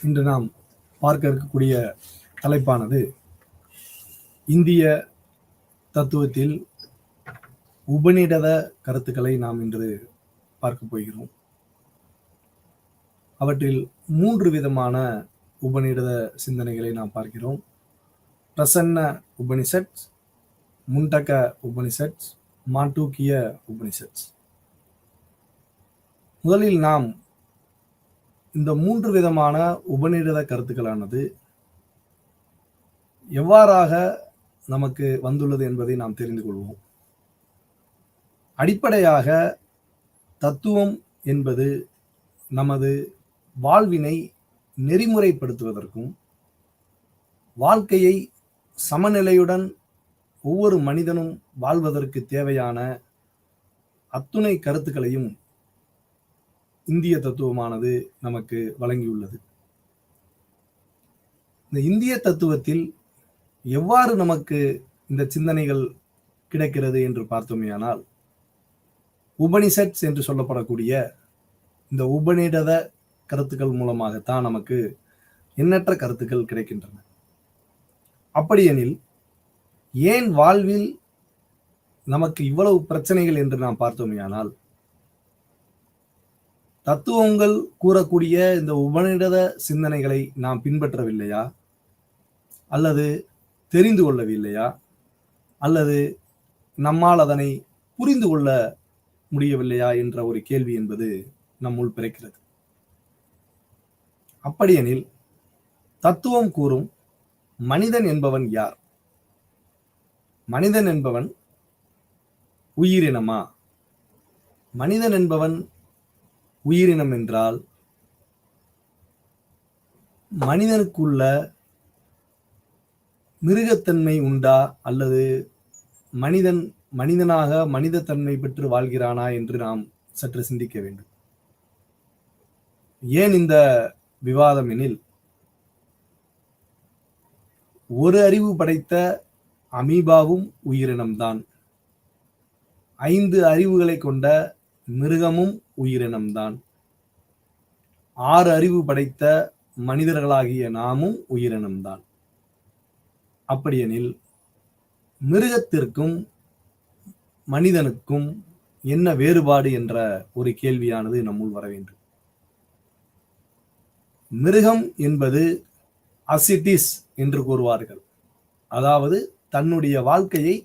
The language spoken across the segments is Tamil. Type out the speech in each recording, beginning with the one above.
இன்று நாம் பார்க்க இருக்கக்கூடிய தலைப்பானது இந்திய தத்துவத்தில் உபநிடத கருத்துக்களை நாம் இன்று பார்க்க போகிறோம். அவற்றில் 3 விதமான உபநிடத சிந்தனைகளை நாம் பார்க்கிறோம். பிரசன்ன உபனிஷத், முண்டக உபனிஷத், மாண்டூக்கிய உபனிஷத். முதலில் நாம் இந்த 3 விதமான உபநிடத கருத்துக்களானது எவ்வாறாக நமக்கு வந்துள்ளது என்பதை நாம் தெரிந்து கொள்வோம். அடிப்படையாக தத்துவம் என்பது நமது வாழ்வினை நெறிமுறைப்படுத்துவதற்கும் வாழ்க்கையை சமநிலையுடன் ஒவ்வொரு மனிதனும் வாழ்வதற்கு தேவையான அத்துணை கருத்துக்களையும் இந்திய தத்துவமானது நமக்கு வழங்கியுள்ளது. இந்த இந்திய தத்துவத்தில் எவ்வாறு நமக்கு இந்த சிந்தனைகள் கிடைக்கிறது என்று பார்த்தோமேயானால், உபனிஷத் என்று சொல்லப்படக்கூடிய இந்த உபநிடத கருத்துக்கள் மூலமாகத்தான் நமக்கு எண்ணற்ற கருத்துக்கள் கிடைக்கின்றன. அப்படியெனில் ஏன் வாழ்வில் நமக்கு இவ்வளவு பிரச்சனைகள் என்று நாம் பார்த்தோமேயானால், தத்துவங்கள் கூறக்கூடிய இந்த உபநிடத சிந்தனைகளை நாம் பின்பற்றவில்லையா, அல்லது தெரிந்து கொள்ளவில்லையா, அல்லது நம்மால் அதனை புரிந்து கொள்ள முடியவில்லையா என்ற ஒரு கேள்வி என்பது நம்முள் பிறக்கிறது. அப்படியெனில் தத்துவம் கூறும் மனிதன் என்பவன் யார்? மனிதன் என்பவன் உயிரினமா? மனிதன் என்பவன் உயிரினம் என்றால் மனிதனுக்குள்ள மிருகத்தன்மை உண்டா, அல்லது மனிதனாக மனிதத்தன்மை பெற்று வாழ்கிறானா என்று நாம் சற்று சிந்திக்க வேண்டும். ஏன் இந்த விவாதம் எனில், ஒரு அறிவு படைத்த அமீபாவும் உயிரினம்தான், 5 அறிவுகளை கொண்ட மிருகமும் உயிரினம்தான், 6 அறிவு படைத்த மனிதர்களாகிய நாமும் உயிரினம்தான். அப்படியெனில் மிருகத்திற்கும் மனிதனுக்கும் என்ன வேறுபாடு என்ற ஒரு கேள்வியானது நம்முள் வர வேண்டும். மிருகம் என்பது அசிட்டிஸ் என்று கூறுவார்கள். அதாவது தன்னுடைய வாழ்க்கையை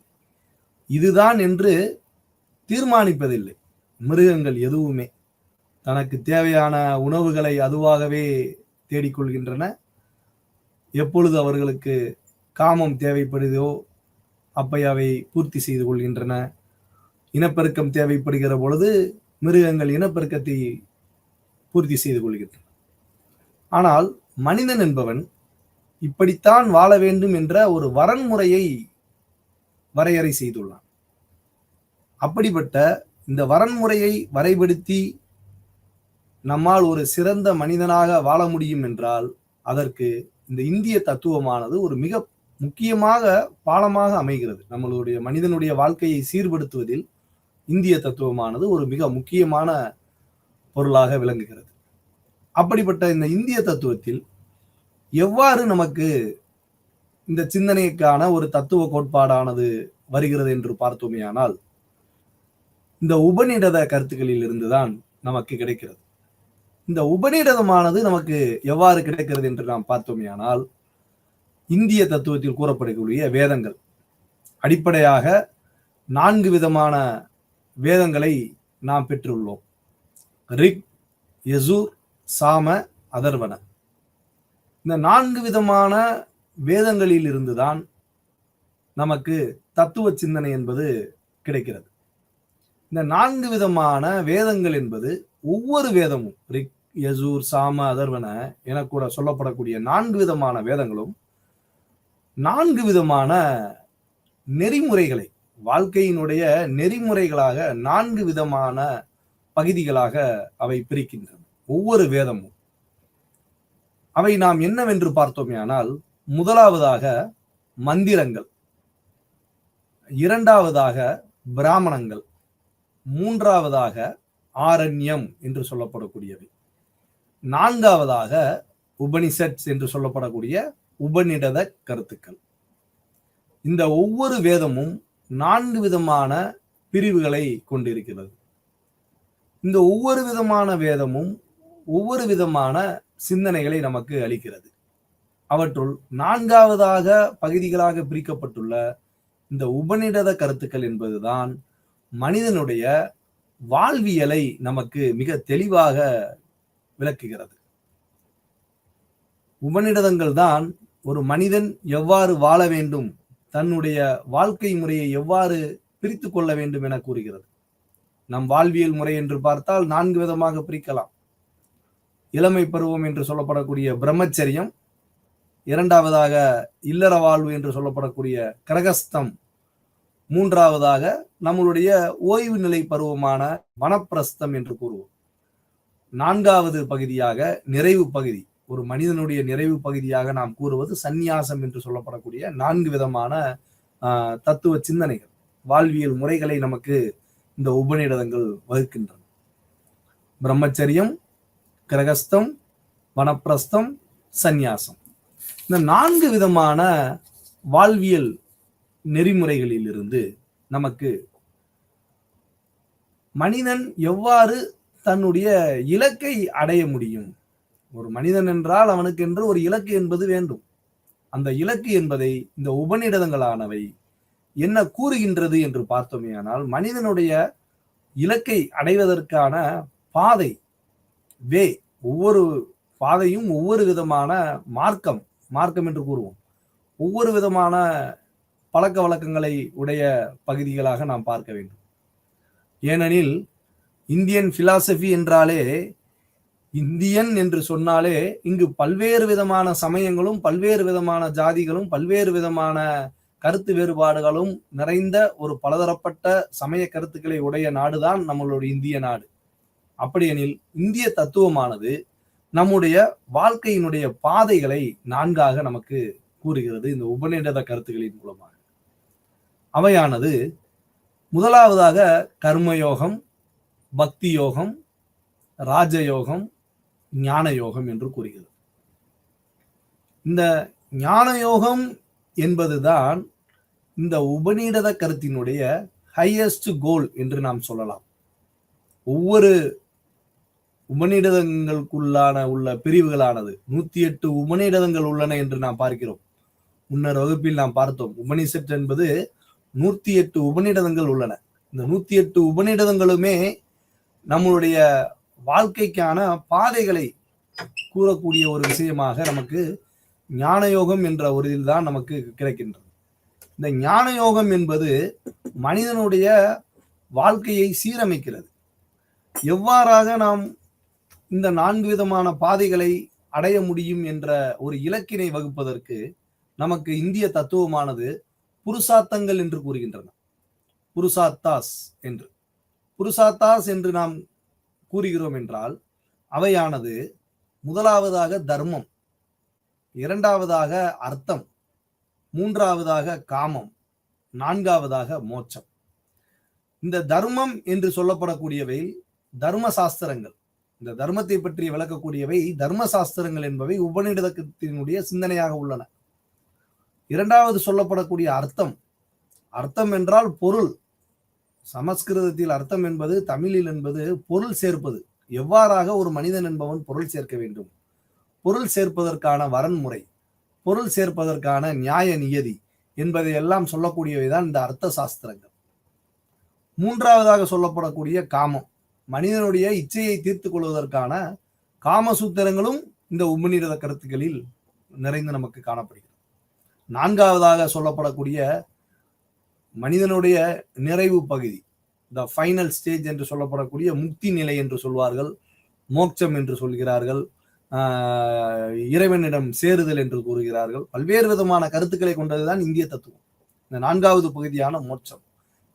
இதுதான் என்று தீர்மானிப்பதில்லை. மிருகங்கள் எதுவுமே தனக்கு தேவையான உணவுகளை அதுவாகவே தேடிக்கொள்கின்றன. எப்பொழுது அவர்களுக்கு காமம் தேவைப்படுதோ அப்பை அவை பூர்த்தி செய்து கொள்கின்றன. இனப்பெருக்கம் தேவைப்படுகிற பொழுது மிருகங்கள் இனப்பெருக்கத்தை பூர்த்தி செய்து கொள்கின்றன. ஆனால் மனிதன் என்பவன் இப்படித்தான் வாழ வேண்டும் என்ற ஒரு வரன்முறையை வரையறை செய்துள்ளான். அப்படிப்பட்ட இந்த வரன்முறையை வரைபடுத்தி நம்மால் ஒரு சிறந்த மனிதனாக வாழ முடியும் என்றால், அதற்கு இந்த இந்திய தத்துவமானது ஒரு மிக முக்கியமாக பாலமாக அமைகிறது. நம்மளுடைய மனிதனுடைய வாழ்க்கையை சீர்படுத்துவதில் இந்திய தத்துவமானது ஒரு மிக முக்கியமான பொருளாக விளங்குகிறது. அப்படிப்பட்ட இந்த இந்திய தத்துவத்தில் எவ்வாறு நமக்கு இந்த சிந்தனைக்கான ஒரு தத்துவ கோட்பாடானது வருகிறது என்று பார்த்தோமேயானால், இந்த உபநிடத கருத்துக்களில் இருந்துதான் நமக்கு கிடைக்கிறது. இந்த உபநிடதமானது நமக்கு எவ்வாறு கிடைக்கிறது என்று நாம் பார்த்தோமேயானால், இந்திய தத்துவத்தில் கூறப்படக்கூடிய வேதங்கள், அடிப்படையாக 4 விதமான வேதங்களை நாம் பெற்றுள்ளோம். ரிக், யஜூர், சாம, அதர்வன. இந்த 4 விதமான வேதங்களில் இருந்துதான் நமக்கு தத்துவ சிந்தனை என்பது கிடைக்கிறது. இந்த 4 விதமான வேதங்கள் என்பது ஒவ்வொரு வேதமும், ரிக், யஜூர், சாம, அதர்வன என கூட சொல்லப்படக்கூடிய 4 விதமான வேதங்களும் 4 விதமான நெறிமுறைகளை, வாழ்க்கையினுடைய நெறிமுறைகளாக 4 விதமான பகுதிகளாக அவை பிரிக்கின்றன. ஒவ்வொரு வேதமும் அவை நாம் என்னவென்று பார்த்தோமேயானால், முதலாவதாக மந்திரங்கள், இரண்டாவதாக பிராமணங்கள், மூன்றாவதாக ஆரண்யம் என்று சொல்லப்படக்கூடியவை, நான்காவதாக உபனிஷத்ஸ் என்று சொல்லப்படக்கூடிய உபநிடத கருத்துக்கள். இந்த ஒவ்வொரு வேதமும் 4 விதமான பிரிவுகளை கொண்டிருக்கிறது. இந்த ஒவ்வொரு விதமான வேதமும் ஒவ்வொரு விதமான சிந்தனைகளை நமக்கு அளிக்கிறது. அவற்றுள் 4வது பகுதிகளாக பிரிக்கப்பட்டுள்ள இந்த உபநிடத கருத்துக்கள் என்பதுதான் மனிதனுடைய வாழ்வியலை நமக்கு மிக தெளிவாக விளக்குகிறது. உபநிடதங்கள் தான் ஒரு மனிதன் எவ்வாறு வாழ வேண்டும், தன்னுடைய வாழ்க்கை முறையை எவ்வாறு பிரித்து கொள்ள வேண்டும் என கூறுகிறது. நம் வாழ்வியல் முறை என்று பார்த்தால் 4 விதமாக பிரிக்கலாம். இளமை பருவம் என்று சொல்லப்படக்கூடிய பிரம்மச்சரியம், 2வது இல்லற வாழ்வு என்று சொல்லப்படக்கூடிய கிரகஸ்தம், 3வது நம்மளுடைய ஓய்வு நிலை பருவமான வனப்பிரஸ்தம் என்று கூறுவோம். 4வது பகுதியாக நிறைவு பகுதி, ஒரு மனிதனுடைய நிறைவு பகுதியாக நாம் கூறுவது சந்நியாசம் என்று சொல்லப்படக்கூடிய 4 விதமான தத்துவ சிந்தனைகள், வாழ்வியல் முறைகளை நமக்கு இந்த உபநிடதங்கள் வகுக்கின்றன. பிரம்மச்சரியம், கிரகஸ்தம், வனப்பிரஸ்தம், சந்நியாசம். இந்த 4 விதமான வாழ்வியல் நெறிமுறைகளில் இருந்து நமக்கு மனிதன் எவ்வாறு தன்னுடைய இலக்கை அடைய முடியும். ஒரு மனிதன் என்றால் அவனுக்கு என்று ஒரு இலக்கு என்பது வேண்டும். அந்த இலக்கு என்பதை இந்த உபநிடதங்களானவை என்ன கூறுகின்றது என்று பார்த்தோமேயானால், மனிதனுடைய இலக்கை அடைவதற்கான பாதை, ஒவ்வொரு பாதையும் ஒவ்வொரு விதமான மார்க்கம் என்று கூறுவோம். ஒவ்வொரு விதமான பழக்க வழக்கங்களை உடைய பகுதிகளாக நாம் பார்க்க வேண்டும். ஏனெனில் இந்தியன் பிலாசபி என்றாலே, இந்தியன் என்று சொன்னாலே இங்கு பல்வேறு விதமான சமயங்களும் பல்வேறு விதமான ஜாதிகளும் பல்வேறு விதமான கருத்து வேறுபாடுகளும் நிறைந்த ஒரு பலதரப்பட்ட சமய கருத்துக்களை உடைய நாடுதான் நம்மளுடைய இந்திய நாடு. அப்படியெனில் இந்திய தத்துவமானது நம்முடைய வாழ்க்கையினுடைய பாதைகளை 4ஆக நமக்கு கூறுகிறது இந்த உபநிடத கருத்துக்களின் மூலமாக. அவையானது முதலாவதாக கர்மயோகம், பக்தி யோகம், ராஜயோகம், ஞான யோகம் என்று கூறுகிறது. இந்த ஞான யோகம் என்பதுதான் இந்த உபநிடத கருத்தினுடைய ஹையஸ்ட் கோல் என்று நாம் சொல்லலாம். ஒவ்வொரு உபநிடதங்களுக்குள்ளான உள்ள பிரிவுகளானது 108 உபநிடதங்கள் உள்ளன என்று நாம் பார்க்கிறோம். முன்னர் வகுப்பில் நாம் பார்த்தோம், உபனிஷத் என்பது 108 உபநிடதங்கள் உள்ளன. இந்த 108 உபநிடதங்களுமே நம்மளுடைய வாழ்க்கைக்கான பாதைகளை கூறக்கூடிய ஒரு விஷயமாக நமக்கு ஞான யோகம் என்ற ஒரு இதில்தான் நமக்கு கிடைக்கின்றது. இந்த ஞான யோகம் என்பது மனிதனுடைய வாழ்க்கையை சீரமைக்கிறது. எவ்வாறாக நாம் இந்த 4 விதமான பாதைகளை அடைய முடியும் என்ற ஒரு இலக்கினை வகுப்பதற்கு நமக்கு இந்திய தத்துவமானது புருஷார்த்தங்கள் என்று கூறுகின்றன. புருஷார்த்தாஸ் என்று நாம் கூறுகிறோம் என்றால், அவையானது முதலாவதாக தர்மம், 2வதாக அர்த்தம், 3வதாக காமம், 4வதாக மோட்சம். இந்த தர்மம் என்று சொல்லப்படக்கூடியவை தர்ம சாஸ்திரங்கள். இந்த தர்மத்தை பற்றி விளக்கக்கூடியவை தர்ம சாஸ்திரங்கள் என்பவை உபநிடதத்தினுடைய சிந்தனையாக உள்ளன. 2வது சொல்லப்படக்கூடிய அர்த்தம் என்றால் பொருள். சமஸ்கிருதத்தில் அர்த்தம் என்பது, தமிழில் என்பது பொருள் சேர்ப்பது. எவ்வாறாக ஒரு மனிதன் என்பவன் பொருள் சேர்க்க வேண்டும், பொருள் சேர்ப்பதற்கான வரன்முறை, பொருள் சேர்ப்பதற்கான நியாய நியதி என்பதை எல்லாம் சொல்லக்கூடியவைதான் இந்த அர்த்த சாஸ்திரங்கள். 3வதாக சொல்லப்படக்கூடிய காமம், மனிதனுடைய இச்சையை தீர்த்து கொள்வதற்கான காமசூத்திரங்களும் இந்த உபநிடத கருத்துக்களில் நிறைந்து நமக்கு காணப்படுகிறது. 4வதாக சொல்லப்படக்கூடிய மனிதனுடைய நிறைவு பகுதி, த ஃபைனல் ஸ்டேஜ் என்று சொல்லப்படக்கூடிய முக்தி நிலை என்று சொல்வார்கள், மோட்சம் என்று சொல்கிறார்கள், இறைவனிடம் சேருதல் என்று கூறுகிறார்கள். பல்வேறு விதமான கருத்துக்களை கொண்டதுதான் இந்திய தத்துவம். இந்த 4வது பகுதியான மோட்சம்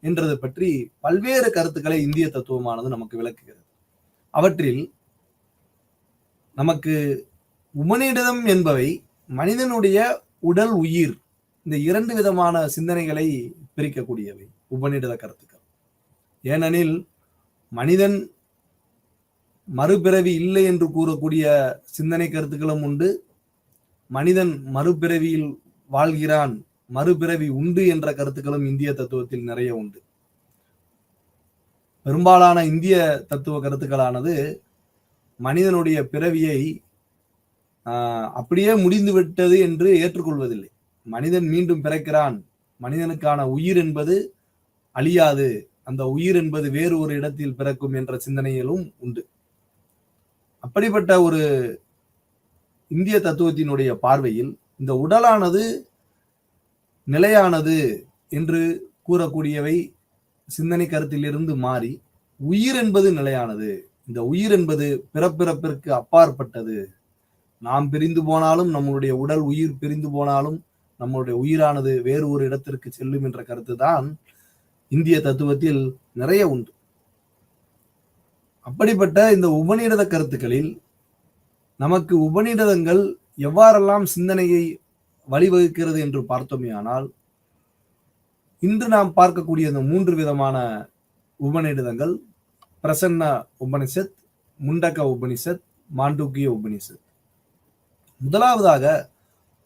என்றது பற்றி பல்வேறு கருத்துக்களை இந்திய தத்துவமானது நமக்கு விளக்குகிறது. அவற்றில் நமக்கு உபநிடதம் என்பவை மனிதனுடைய உடல் உயிர் இந்த 2 விதமான சிந்தனைகளை பிரிக்கக்கூடியவை உபநிடத கருத்துக்கள். ஏனெனில் மனிதன் மறுபிறவி இல்லை என்று கூறக்கூடிய சிந்தனை கருத்துக்களும் உண்டு. மனிதன் மறுபிறவியில் வாழ்கிறான், மறுபிறவி உண்டு என்ற கருத்துக்களும் இந்திய தத்துவத்தில் நிறைய உண்டு. பெரும்பாலான இந்திய தத்துவ கருத்துக்களானது மனிதனுடைய பிறவியை அப்படியே முடிந்து விட்டது என்று ஏற்றுக்கொள்வதில்லை. மனிதன் மீண்டும் பிறக்கிறான், மனிதனுக்கான உயிர் என்பது அழியாது, அந்த உயிர் என்பது வேறு ஒரு இடத்தில் பிறக்கும் என்ற சிந்தனையிலும் உண்டு. அப்படிப்பட்ட ஒரு இந்திய தத்துவத்தினுடைய பார்வையில் இந்த உடலானது நிலையானது என்று கூறக்கூடியவை சிந்தனை கருத்திலிருந்து மாறி உயிர் என்பது நிலையானது, இந்த உயிர் என்பது பிறப்பிறப்பிற்கு அப்பாற்பட்டது, நாம் பிரிந்து போனாலும் நம்மளுடைய உடல் உயிர் பிரிந்து போனாலும் நம்மளுடைய உயிரானது வேறு ஒரு இடத்திற்கு செல்லும் என்ற கருத்து தான் இந்திய தத்துவத்தில் நிறைய உண்டு. அப்படிப்பட்ட இந்த உபநிடத கருத்துக்களில் நமக்கு உபநிடதங்கள் எவ்வாறெல்லாம் சிந்தனையை வழிவகுக்கிறது என்று பார்த்தோமேயானால், இன்று நாம் பார்க்கக்கூடிய இந்த 3 விதமான உபநிடதங்கள் பிரசன்ன உபனிஷத், முண்டக உபனிஷத், மாண்டூக்கிய உபனிஷத். முதலாவதாக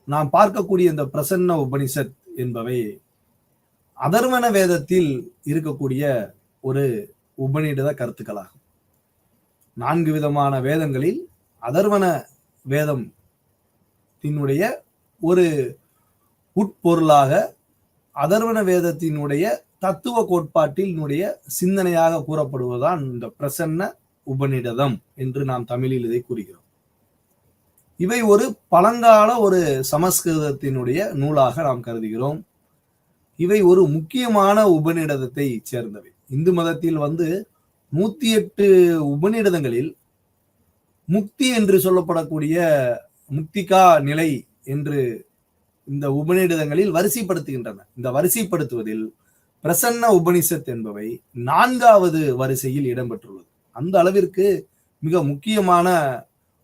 நாம் பார்க்கக்கூடிய இந்த பிரசன்ன உபனிஷத் என்பவை அதர்வன வேதத்தில் இருக்கக்கூடிய ஒரு உபநிடத கருத்துக்களாகும். 4 விதமான வேதங்களில் அதர்வன வேதம் தினுடைய ஒரு உட்பொருளாக அதர்வன வேதத்தினுடைய தத்துவ கோட்பாட்டினுடைய சிந்தனையாக கூறப்படுவதுதான் இந்த பிரசன்ன உபநிடதம் என்று நாம் தமிழில் இதை கூறுகிறோம். இவை ஒரு பழங்கால ஒரு சமஸ்கிருதத்தினுடைய நூலாக நாம் கருதுகிறோம். இவை ஒரு முக்கியமான உபநிடதத்தை சேர்ந்தவை. இந்து மதத்தில் 108 உபநிடதங்களில் முக்தி என்று சொல்லப்படக்கூடிய முக்திகா நிலை என்று இந்த உபநிடதங்களில் வரிசைப்படுத்துகின்றன. இந்த வரிசைப்படுத்துவதில் பிரசன்ன உபனிஷத் என்பவை 4வது வரிசையில் இடம்பெற்றுள்ளது. அந்த அளவிற்கு மிக முக்கியமான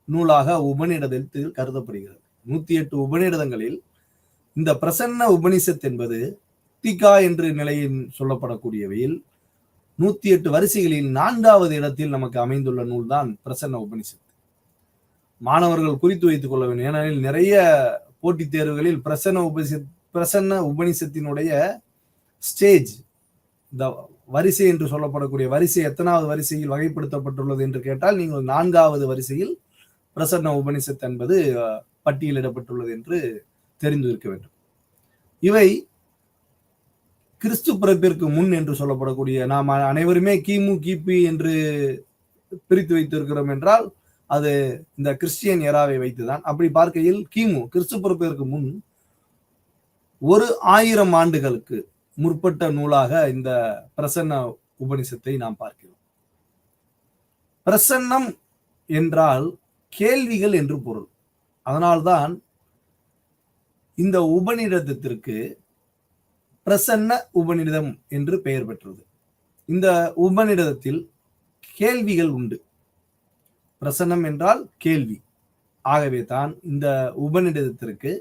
நூலாக உபநிடதத்தில் கருதப்படுகிறது. 108 உபநிடதங்களில் இந்த பிரசன்ன உபனிஷத் என்பது முக்திகா என்று நிலையில் சொல்லப்படக்கூடியவையில் 108 வரிசைகளில் 4வது இடத்தில் நமக்கு அமைந்துள்ள நூல் தான் பிரசன்ன உபனிஷத். மாணவர்கள் குறித்து வைத்துக் கொள்ள வேண்டும். ஏனெனில் நிறைய போட்டித் தேர்வுகளில் பிரசன்ன உபனிஷத்தினுடைய ஸ்டேஜ், இந்த வரிசை என்று சொல்லப்படக்கூடிய வரிசை எத்தனாவது வரிசையில் வகைப்படுத்தப்பட்டுள்ளது என்று கேட்டால் நீங்கள் 4வது வரிசையில் பிரசன்ன உபனிஷத் என்பது பட்டியலிடப்பட்டுள்ளது என்று தெரிந்து இருக்க வேண்டும். இவை கிறிஸ்து பிறப்பிற்கு முன் என்று சொல்லப்படக்கூடிய, நாம் அனைவருமே கிமு கிபி என்று பிரித்து வைத்திருக்கிறோம் என்றால் அது இந்த கிறிஸ்டியன் எராவை வைத்துதான். அப்படி பார்க்கையில் கிமு கிறிஸ்து பிறப்பிற்கு முன் 1000 ஆண்டுகளுக்கு முற்பட்ட நூலாக இந்த பிரசன்ன உபனிஷத்தை நாம் பார்க்கிறோம். பிரசன்னம் என்றால் கேள்விகள் என்று பொருள். அதனால்தான் இந்த உபநிடதத்திற்கு பிரசன்ன உபநிடதம் என்று பெயர் பெற்றது. இந்த உபநிடதத்தில் கேள்விகள் உண்டு. பிரசன்னம் என்றால் கேள்வி. ஆகவே தான் இந்த உபநிடதத்திற்கு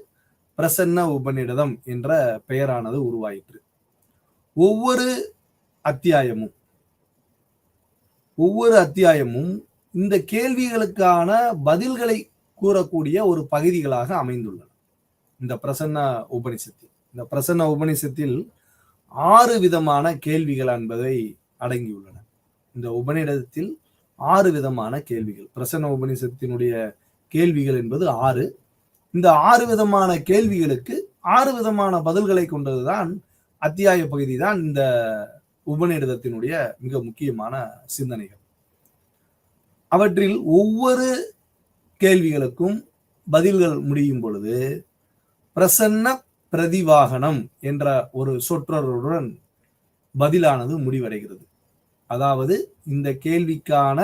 பிரசன்ன உபநிடதம் என்ற பெயரானது உருவாயிற்று. ஒவ்வொரு அத்தியாயமும் இந்த கேள்விகளுக்கான பதில்களை கூறக்கூடிய ஒரு பகுதிகளாக அமைந்துள்ளன. இந்த பிரசன்ன உபனிஷத்தில் இந்த பிரசன்ன உபனிஷத்தில் 6 விதமான கேள்விகள் என்பதை அடங்கியுள்ளன. இந்த உபநிடதத்தில் 6 விதமான கேள்விகள். பிரசன்ன உபனிஷத்தினுடைய கேள்விகள் என்பது 6. இந்த 6 விதமான கேள்விகளுக்கு 6 விதமான பதில்களை கொண்டதுதான் அத்தியாய பகுதி தான் இந்த உபநிடதத்தினுடைய மிக முக்கியமான சிந்தனைகள். அவற்றில் ஒவ்வொரு கேள்விகளுக்கும் பதில்கள் முடியும் பொழுது பிரசன்ன பிரதிவாகனம் என்ற ஒரு சொற்றொடருடன் பதிலானது முடிவடைகிறது. அதாவது இந்த கேள்விக்கான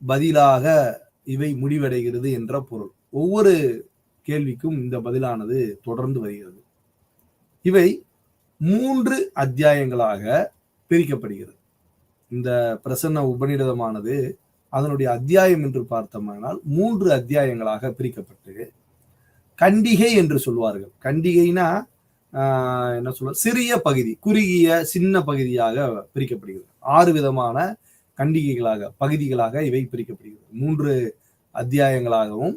பதிலாக இவை முடிவடைகிறது என்ற பொருள். ஒவ்வொரு கேள்விக்கும் இந்த பதிலானது தொடர்ந்து வருகிறது. இவை 3 அத்தியாயங்களாக பிரிக்கப்படுகிறது. இந்த பிரசன்ன உபநிடதமானது அதனுடைய அத்தியாயம் என்று பார்த்தோம்னால் 3 அத்தியாயங்களாக பிரிக்கப்பட்டு கண்டிகை என்று சொல்வார்கள். கண்டிகைனா என்ன சொல்ல, சிறிய பகுதி, குறுகிய சின்ன பகுதியாக பிரிக்கப்படுகிறது. 6 விதமான கண்டிகைகளாக பகுதிகளாக இவை பிரிக்கப்படுகிறது. 3 அத்தியாயங்களாகவும்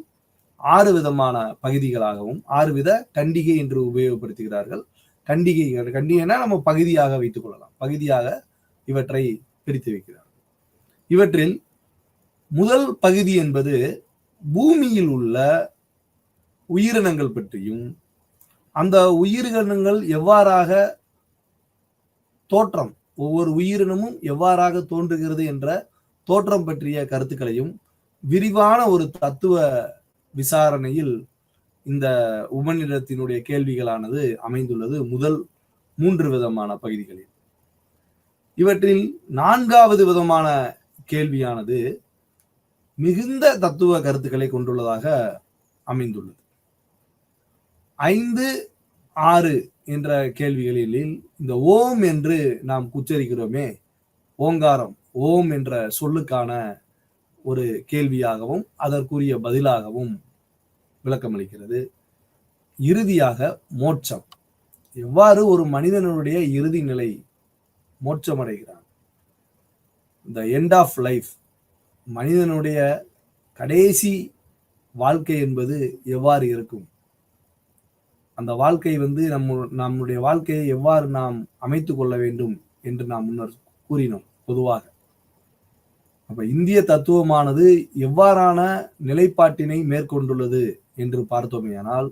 6 விதமான பகுதிகளாகவும் 6 வித கண்டிகை என்று உபயோகப்படுத்துகிறார்கள். கண்டிகைனா நம்ம பகுதியாக வைத்துக் கொள்ளலாம். பகுதியாக இவற்றை பிரித்து வைக்கிறார்கள். இவற்றில் முதல் பகுதி என்பது பூமியில் உள்ள உயிரினங்கள் பற்றியும் அந்த உயிரினங்கள் எவ்வாறாக தோற்றம், ஒவ்வொரு உயிரினமும் எவ்வாறாக தோன்றுகிறது என்ற தோற்றம் பற்றிய கருத்துக்களையும் விரிவான ஒரு தத்துவ விசாரணையில் இந்த உபநிடதத்தினுடைய கேள்விகளானது அமைந்துள்ளது முதல் 3 விதமான பகுதிகளில். இவற்றில் 4வது விதமான கேள்வியானது மிகுந்த தத்துவ கருத்துக்களை கொண்டுள்ளதாக அமைந்துள்ளது. 5, 6 என்ற கேள்விகளில் இந்த ஓம் என்று நாம் உச்சரிக்கிறோமே, ஓங்காரம், ஓம் என்ற சொல்லுக்கான ஒரு கேள்வியாகவும் அதற்குரிய பதிலாகவும் விளக்கமளிக்கிறது. இறுதியாக மோட்சம், எவ்வாறு ஒரு மனிதனுடைய இறுதி நிலை மோட்சமடைகிறான், இந்த எண்ட் ஆஃப் லைஃப், மனிதனுடைய கடைசி வாழ்க்கை என்பது எவ்வாறு இருக்கும், அந்த வாழ்க்கை நம்முடைய வாழ்க்கையை எவ்வாறு நாம் அமைத்துக் கொள்ள வேண்டும் என்று நாம் முன்னர் கூறினோம். பொதுவாக அப்ப இந்திய தத்துவமானது எவ்வாறான நிலைப்பாட்டினை மேற்கொண்டுள்ளது என்று பார்த்தோமேயானால்,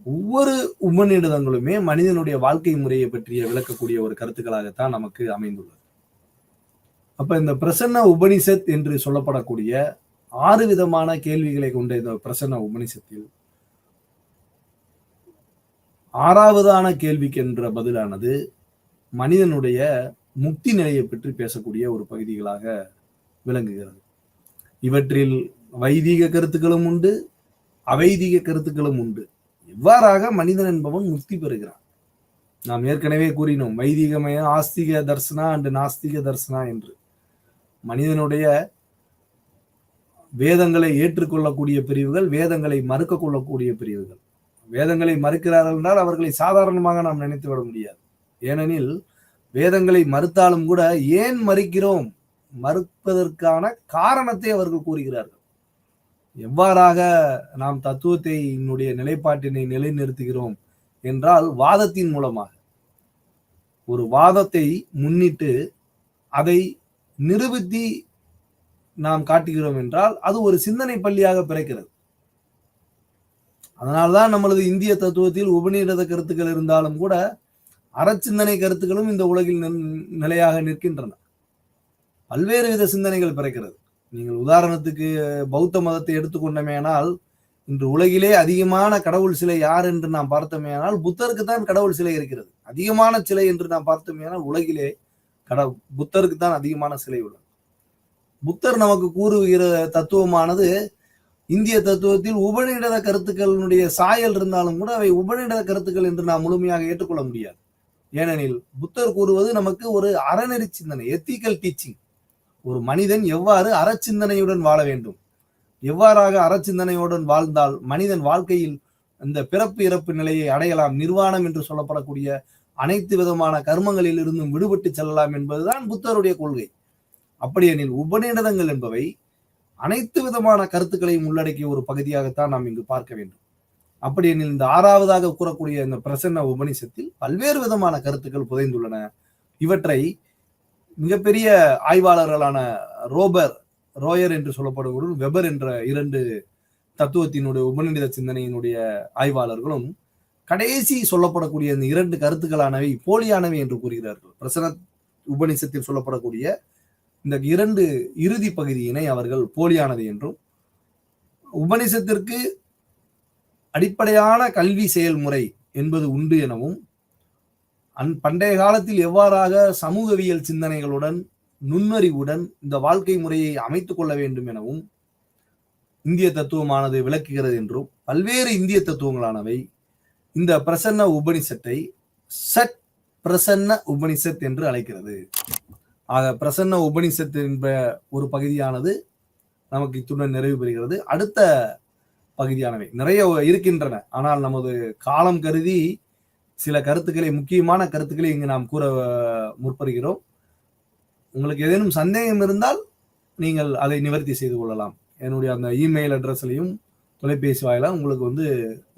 ஒவ்வொரு உபநிடதங்களுமே மனிதனுடைய வாழ்க்கை முறையை பற்றிய விளக்கக்கூடிய ஒரு கருத்துக்களாகத்தான் நமக்கு அமைந்துள்ளது. அப்ப இந்த பிரசன்ன உபனிஷத் என்று சொல்லப்படக்கூடிய 6 விதமான கேள்விகளை கொண்ட இந்த பிரசன்ன உபனிஷத்தில் 6வதான கேள்விக்கு என்ற பதிலானது மனிதனுடைய முக்தி நிலையை பற்றி பேசக்கூடிய ஒரு பகுதிகளாக விளங்குகிறது. இவற்றில் வைதீக கருத்துக்களும் உண்டு, அவைதீக கருத்துக்களும் உண்டு. எவ்வாறாக மனிதன் என்பவன் முக்தி பெறுகிறான். நாம் ஏற்கனவே கூறினோம், வைதீகமய ஆஸ்திக தர்சனா அண்ட் நாஸ்திக தர்சனா என்று. மனிதனுடைய வேதங்களை ஏற்றுக்கொள்ளக்கூடிய பிரிவுகள், வேதங்களை மறுக்க கொள்ளக்கூடிய பிரிவுகள். வேதங்களை மறுக்கிறார்கள் என்றால் அவர்களை சாதாரணமாக நாம் நினைத்து விட முடியாது. ஏனெனில் வேதங்களை மறுத்தாலும் கூட ஏன் மறுக்கிறோம், மறுப்பதற்கான காரணத்தை அவர்கள் கூறுகிறார்கள். எவ்வாறாக நாம் தத்துவத்தை நிலைப்பாட்டினை நிலைநிறுத்துகிறோம் என்றால் வாதத்தின் மூலமாக. ஒரு வாதத்தை முன்னிட்டு அதை நிரூபித்து நாம் காட்டுகிறோம் என்றால் அது ஒரு சிந்தனை பள்ளியாக பிறக்கிறது. அதனால்தான் நம்மளது இந்திய தத்துவத்தில் உபநிடத கருத்துக்கள் இருந்தாலும் கூட அறச்சிந்தனை கருத்துக்களும் இந்த உலகில் நிலையாக நிற்கின்றன. பல்வேறு வித சிந்தனைகள் பிறக்கிறது. நீங்கள் உதாரணத்துக்கு பௌத்த மதத்தை எடுத்துக்கொண்டமேனால், இன்று உலகிலே அதிகமான கடவுள் சிலை யார் என்று நாம் பார்த்தோமேனால் புத்தருக்கு தான் கடவுள் சிலை இருக்கிறது. அதிகமான சிலை என்று நாம் பார்த்தோமேனால் உலகிலே புத்தருக்கு தான் அதிகமான சிலை உள்ளது. புத்தர் நமக்கு கூறுகிற தத்துவமானது இந்திய தத்துவத்தில் உபநிடத கருத்துக்களுடைய சாயல் இருந்தாலும் கூட அவை உபநிடத கருத்துக்கள் என்று நாம் முழுமையாக ஏற்றுக்கொள்ள முடியாது. ஏனெனில் புத்தர் கூறுவது நமக்கு ஒரு அறநெறி சிந்தனை, எத்திக்கல் டீச்சிங். ஒரு மனிதன் எவ்வாறு அறச்சிந்தனையுடன் வாழ வேண்டும், எவ்வாறாக அறச்சிந்தனையுடன் வாழ்ந்தால் மனிதன் வாழ்க்கையில் இந்த பிறப்பு இறப்பு நிலையை அடையலாம், நிர்வாணம் என்று சொல்லப்படக்கூடிய அனைத்து விதமான கர்மங்களில் இருந்தும் விடுபட்டு செல்லலாம் என்பதுதான் புத்தருடைய கொள்கை. அப்படியெனில் உபநிடதங்கள் என்பவை அனைத்து விதமான கருத்துக்களையும் உள்ளடக்கிய ஒரு பகுதியாகத்தான் நாம் இங்கு பார்க்க வேண்டும். அப்படியெனில் இந்த 6வதாக கூறக்கூடிய இந்த பிரசன்ன உபனிஷத்தில் பல்வேறு விதமான கருத்துக்கள் புதைந்துள்ளன. இவற்றை மிகப்பெரிய ஆய்வாளர்களான ரோயர் என்று சொல்லப்படுவதும் வெபர் என்ற 2 தத்துவத்தினுடைய உபநிடத சிந்தனையினுடைய ஆய்வாளர்களும் கடைசி சொல்லப்படக்கூடிய இந்த 2 கருத்துக்களானவை போலியானவை என்று கூறுகிறார்கள். பிரசன்ன உபனிஷத்தில் சொல்லப்படக்கூடிய இந்த 2 இறுதி பகுதியினை அவர்கள் போலியானது என்றும், உபனிஷத்திற்கு அடிப்படையான கல்வி செயல்முறை என்பது உண்டு எனவும், பண்டைய காலத்தில் எவ்வாறாக சமூகவியல் சிந்தனைகளுடன் நுண்ணறிவுடன் இந்த வாழ்க்கை முறையை அமைத்துக் கொள்ள வேண்டும் எனவும் இந்திய தத்துவமானது விளக்குகிறது என்றும், பல்வேறு இந்திய தத்துவங்களானவை இந்த பிரசன்ன உபனிஷத்தை சட் பிரசன்ன உபனிஷத் என்று அழைக்கிறது. ஆக பிரசன்ன உபனிஷத்து என்ற ஒரு பகுதியானது நமக்கு இத்துடன் நிறைவு பெறுகிறது. அடுத்த பகுதியானவை நிறைய இருக்கின்றன. ஆனால் நமது காலம் கருதி சில கருத்துக்களை, முக்கியமான கருத்துக்களை இங்கு நாம் கூற முற்படுகிறோம். உங்களுக்கு ஏதேனும் சந்தேகம் இருந்தால் நீங்கள் அதை நிவர்த்தி செய்து கொள்ளலாம். என்னுடைய அந்த இமெயில் அட்ரஸ்லையும் தொலைபேசி வாயிலாக உங்களுக்கு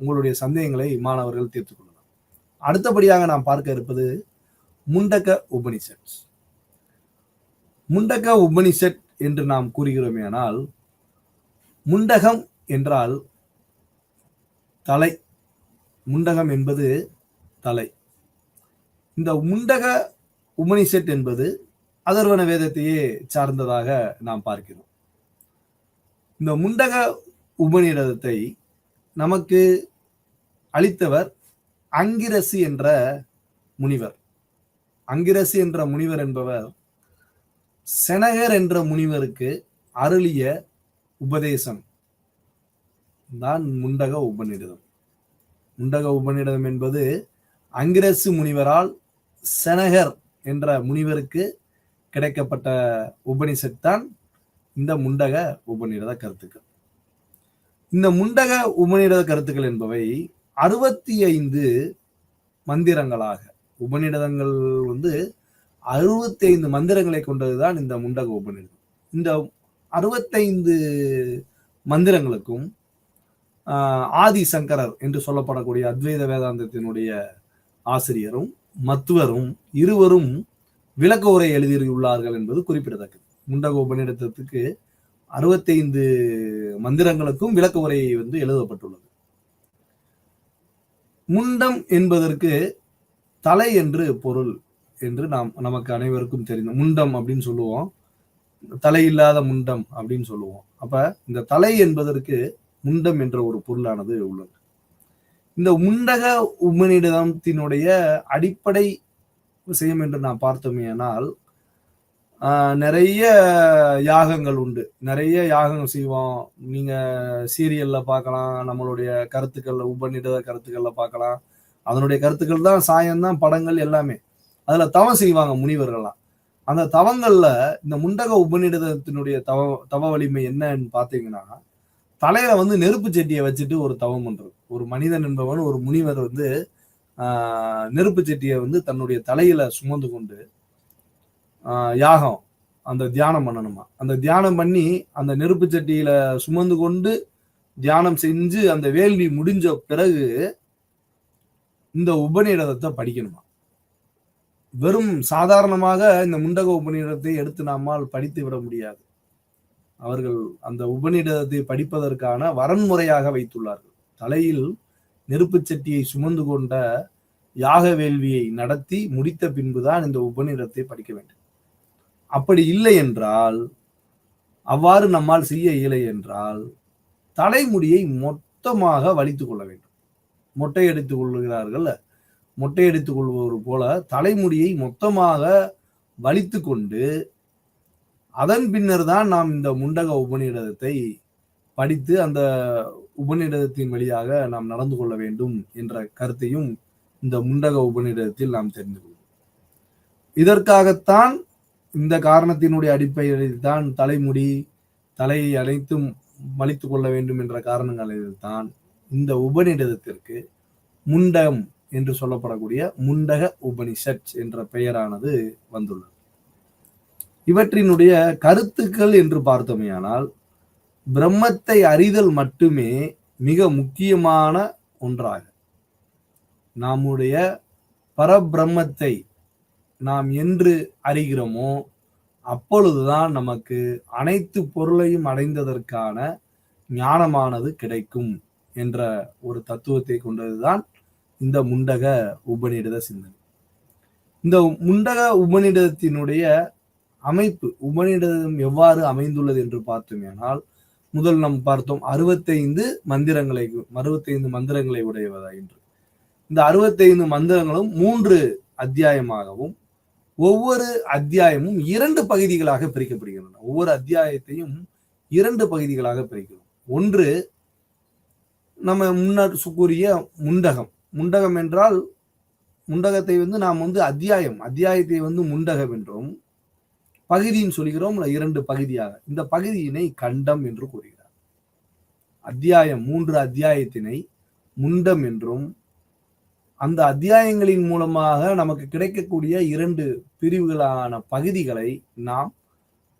உங்களுடைய சந்தேகங்களை மாணவர்கள் தீர்த்துக் கொள்ளலாம். அடுத்தபடியாக நாம் பார்க்க இருப்பது முண்டக உபனிஷத். முண்டக உபனிஷத் என்று நாம் கூறுகிறோமேயானால், முண்டகம் என்றால் தலை. முண்டகம் என்பது தலை. இந்த முண்டக உபனிஷத் என்பது அதர்வன வேதத்தையே சார்ந்ததாக நாம் பார்க்கிறோம். இந்த முண்டக உபநிடதத்தை நமக்கு அளித்தவர் அங்கிரசி என்ற முனிவர். அங்கிரசி என்ற முனிவர் என்பவர் செனகர் என்ற முனிவருக்கு அருளிய உபதேசம் தான் முண்டக உபநிடதம். முண்டக உபநிடதம் என்பது அங்கிரசு முனிவரால் செனகர் என்ற முனிவருக்கு கிடைக்கப்பட்ட உபனிஷத் தான் இந்த முண்டக உபநிடத கருத்துக்கள். இந்த முண்டக உபநிடத கருத்துக்கள் என்பவை 65 மந்திரங்களாக, உபநிடதங்கள் 65 மந்திரங்களை கொண்டதுதான் இந்த முண்டக உபநிடதம். இந்த 65 மந்திரங்களுக்கும் ஆதி சங்கரர் என்று சொல்லப்படக்கூடிய அத்வைத வேதாந்தத்தினுடைய ஆசிரியரும் மத்துவரும் இருவரும் விளக்க உரை எழுதியுள்ளார்கள் என்பது குறிப்பிடத்தக்கது. முண்டக உபநிடதத்துக்கு 65 மந்திரங்களுக்கும் விளக்க உரை எழுதப்பட்டுள்ளது. முண்டம் என்பதற்கு தலை என்று பொருள் என்று நமக்கு அனைவருக்கும் தெரியும். முண்டம் அப்படின்னு சொல்லுவோம், தலை இல்லாத முண்டம் அப்படின்னு சொல்லுவோம். அப்ப இந்த தலை என்பதற்கு முண்டம் என்ற ஒரு பொருளானது உள்ளது. இந்த முண்டக உபநிடதத்தினுடைய அடிப்படை விஷயம் என்று நாம் பார்த்தோமேனால், நிறைய யாகங்கள் உண்டு, நிறைய யாகம் செய்வோம். நீங்க சீரியல்ல பார்க்கலாம், நம்மளுடைய கருத்துக்கள்ல உபநிடத கருத்துக்கள்ல பார்க்கலாம். அதனுடைய கருத்துக்கள் தான் சாயம்தான் படங்கள் எல்லாமே. அதுல தவம் செய்வாங்க முனிவர்கள்லாம். அந்த தவங்கள்ல இந்த முண்டக உபநிடதத்தினுடைய தவ வலிமை என்னன்னு பாத்தீங்கன்னா, தலையில நெருப்பு செட்டியை வச்சுட்டு ஒரு தவம் பண்றது. ஒரு மனிதன் என்பவன், ஒரு முனிவர் நெருப்பு செட்டியை தன்னுடைய தலையில சுமந்து கொண்டு யாகம் அந்த தியானம் பண்ணணுமா. அந்த தியானம் பண்ணி அந்த நெருப்பு சட்டியில சுமந்து கொண்டு தியானம் செஞ்சு அந்த வேள்வி முடிஞ்ச பிறகு இந்த உபநிடதத்தை படிக்கணுமா. வெறும் சாதாரணமாக இந்த முண்டக உபநிடதத்தை எடுத்து நம்மால் படித்து விட முடியாது. அவர்கள் அந்த உபநிடதத்தை படிப்பதற்கான வரன்முறையாக வைத்துள்ளார்கள். தலையில் நெருப்பு சட்டியை சுமந்து கொண்ட யாக வேள்வியை நடத்தி முடித்த பின்புதான் இந்த உபநிடதத்தை படிக்க வேண்டும். அப்படி இல்லை என்றால், அவ்வாறு நம்மால் செய்ய இயலை என்றால், தலைமுடியை மொத்தமாக வலித்துக் கொள்ள வேண்டும். மொட்டை அடித்துக் கொள்கிறார்கள், மொட்டை அடித்துக் கொள்வது போல தலைமுடியை மொத்தமாக வலித்து கொண்டு அதன் பின்னர் தான் நாம் இந்த முண்டக உபநிடதத்தை படித்து அந்த உபநிடதத்தின் வழியாக நாம் நடந்து கொள்ள வேண்டும் என்ற கருத்தையும் இந்த முண்டக உபநிடதத்தில் நாம் தெரிந்து கொள்வோம். இதற்காகத்தான், இந்த காரணத்தினுடைய அடிப்படையில் தான் தலையை அனைத்தும் மலித்து கொள்ள வேண்டும் என்ற காரணங்களில் தான் இந்த உபநிடதத்திற்கு முண்டம் என்று சொல்லப்படக்கூடிய முண்டக உபனிஷத் என்ற பெயரானது வந்துள்ளது. இவற்றினுடைய கருத்துக்கள் என்று பார்த்தோமேயானால், பிரம்மத்தை அறிதல் மட்டுமே மிக முக்கியமான ஒன்றாக, நம்முடைய பரபிரம்மத்தை நாம் என்று அறிகிறோமோ அப்பொழுதுதான் நமக்கு அனைத்து பொருளையும் அடைந்ததற்கான ஞானமானது கிடைக்கும் என்ற ஒரு தத்துவத்தை கொண்டதுதான் இந்த முண்டக உபநிடத சிந்தனை. இந்த முண்டக உபநிடதத்தினுடைய அமைப்பு, உபநிடதம் எவ்வாறு அமைந்துள்ளது என்று பார்த்தோமேனால், முதல் நாம் பார்த்தோம் 65 மந்திரங்களை உடையவதா என்று. இந்த 65 மந்திரங்களும் 3 அத்தியாயமாகவும், ஒவ்வொரு அத்தியாயமும் 2 பகுதிகளாக பிரிக்கப்படுகின்றன. ஒவ்வொரு அத்தியாயத்தையும் 2 பகுதிகளாக பிரிக்கிறோம். ஒன்று நம்ம முன்னர் கூறிய முண்டகம். முண்டகம் என்றால், முண்டகத்தை நாம் அத்தியாயத்தை முண்டகம் என்றும் பகுதின்னு சொல்கிறோம், 2 பகுதியாக. இந்த பகுதியினை கண்டம் என்று கூறுகிறார். அத்தியாயம் 3 அத்தியாயத்தினை முண்டம் என்றும், அந்த அத்தியாயங்களின் மூலமாக நமக்கு கிடைக்கக்கூடிய 2 பிரிவுகளான பகுதிகளை நாம்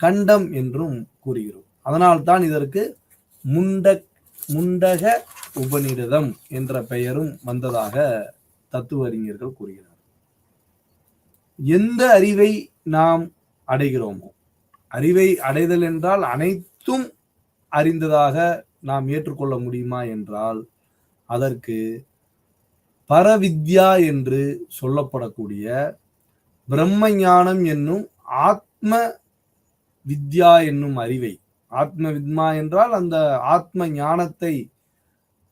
கண்டம் என்றும் கூறுகிறோம். அதனால்தான் இதற்கு முண்டக உபநிடதம் என்ற பெயரும் வந்ததாக தத்துவ அறிஞர்கள் கூறுகிறார். எந்த அறிவை நாம் அடைகிறோமோ, அறிவை அடைதல் என்றால் அனைத்தும் அறிந்ததாக நாம் ஏற்றுக்கொள்ள முடியுமா என்றால் அதற்கு பரவித்யா என்று சொல்லப்படக்கூடிய பிரம்ம ஞானம் என்னும் ஆத்ம வித்யா என்னும் அறிவை, ஆத்ம வித்மா என்றால் அந்த ஆத்ம ஞானத்தை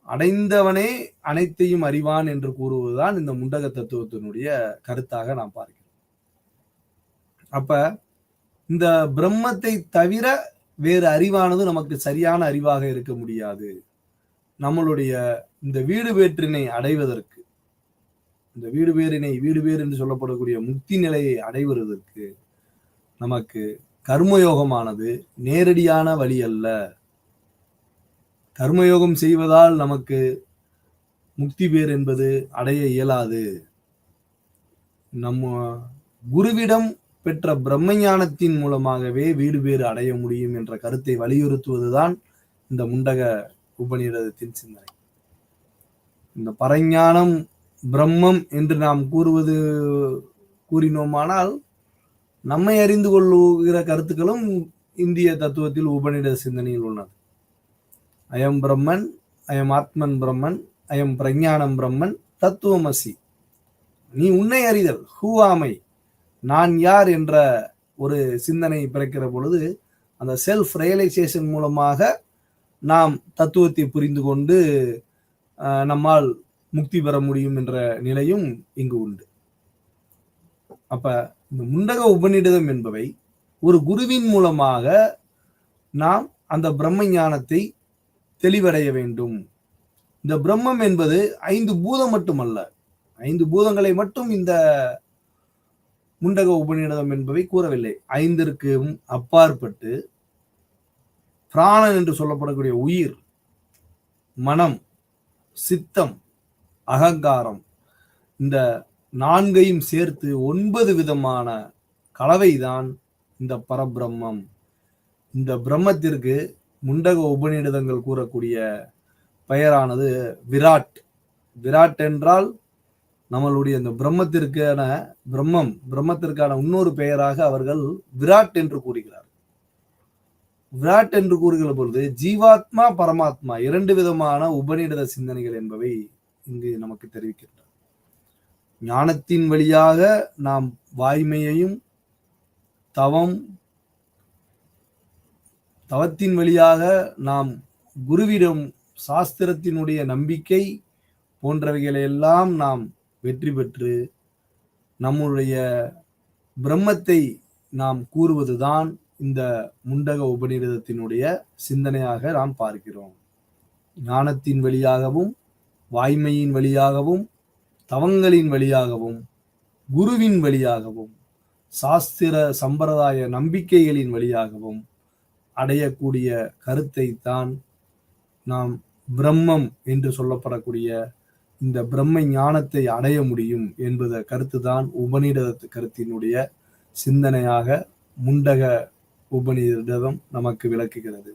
அடைந்தவனே அனைத்தையும் அறிவான் என்று கூறுவதுதான் இந்த முண்டக தத்துவத்தினுடைய கருத்தாக நாம் பார்க்கிறோம். அப்ப இந்த பிரம்மத்தை தவிர வேறு அறிவானது நமக்கு சரியான அறிவாக இருக்க முடியாது. நம்மளுடைய இந்த வீடு வேற்றினை அடைவதற்கு, இந்த வீடு பேர் என்று சொல்லப்படக்கூடிய முக்தி நிலையை அடைவதற்கு நமக்கு கர்மயோகமானது நேரடியான வழி அல்ல. கர்மயோகம் செய்வதால் நமக்கு முக்தி பேர் என்பது அடைய இயலாது. நம்ம குருவிடம் பெற்ற பிரம்ம ஞானத்தின் மூலமாகவே வீடு பேறு அடைய முடியும் என்ற கருத்தை வலியுறுத்துவதுதான் இந்த முண்டக உபநிடதத்தின் சிந்தனை. இந்த பரஞானம் பிரம்மம் என்று நாம் கூறினோமானால் நம்மை அறிந்து கொள்ளுகிற கருத்துக்களும் இந்திய தத்துவத்தில் உபநிடத சிந்தனையில் உள்ளது. அயம் பிரம்மன், அயம் ஆத்மன் பிரம்மன், அயம் பிரஞானம் பிரம்மன், தத்துவமசி. நீ உன்னை அறிதல், ஹூவாமை, நான் யார் என்ற ஒரு சிந்தனை பிறக்கிற பொழுது அந்த செல்ஃப் ரியலைசேஷன் மூலமாக நாம் தத்துவத்தை புரிந்து கொண்டு நம்மால் முக்தி பெற முடியும் என்ற நிலையும் இங்கு உண்டு. அப்ப இந்த முண்டக உபநிடதம் என்பவை ஒரு குருவின் மூலமாக நாம் அந்த பிரம்ம ஞானத்தை தெளிவடைய வேண்டும். இந்த பிரம்மம் என்பது 5 பூதம் மட்டுமல்ல, 5 பூதங்களை மட்டும் இந்த முண்டக உபநிடதம் என்பவை கூறவில்லை. 5ற்கும் அப்பாற்பட்டு பிராணன் என்று சொல்லப்படக்கூடிய உயிர், மனம், சித்தம், அகங்காரம், இந்த 4ஐயும் சேர்த்து 9 விதமான கலவைதான் இந்த பரபிரம்மம். இந்த பிரம்மத்திற்கு முண்டக உபநிடதங்கள் கூறக்கூடிய பெயரானது விராட். விராட் என்றால் நம்மளுடைய இந்த பிரம்மத்திற்கான இன்னொரு பெயராக அவர்கள் விராட் என்று கூறுகிறார். விராட் என்று கூறுகிற பொழுது ஜீவாத்மா பரமாத்மா 2 விதமான உபநிடத சிந்தனைகள் என்பவை இங்கு நமக்கு தெரிவிக்கின்றன. ஞானத்தின் வழியாக நாம் வாய்மையையும், தவத்தின் வழியாக நாம் குருவிடம் சாஸ்திரத்தினுடைய நம்பிக்கை போன்றவைகளை எல்லாம் நாம் வெற்றி பெற்று நம்முடைய பிரம்மத்தை நாம் கூறுவதுதான் இந்த முண்டக உபநிடதத்தினுடைய சிந்தனையாக நாம் பார்க்கிறோம். ஞானத்தின் வழியாகவும், வாய்மையின் வழியாகவும், தவங்களின் வழியாகவும், குருவின் வழியாகவும், சாஸ்திர சம்பிரதாய நம்பிக்கைகளின் வழியாகவும் அடையக்கூடிய கருத்தை தான் நாம் பிரம்மம் என்று சொல்லப்படக்கூடிய இந்த பிரம்ம ஞானத்தை அடைய முடியும் என்பத கருத்துதான் உபநிடத கருத்தினுடைய சிந்தனையாக முண்டக உபநிடதம் நமக்கு விளக்குகிறது.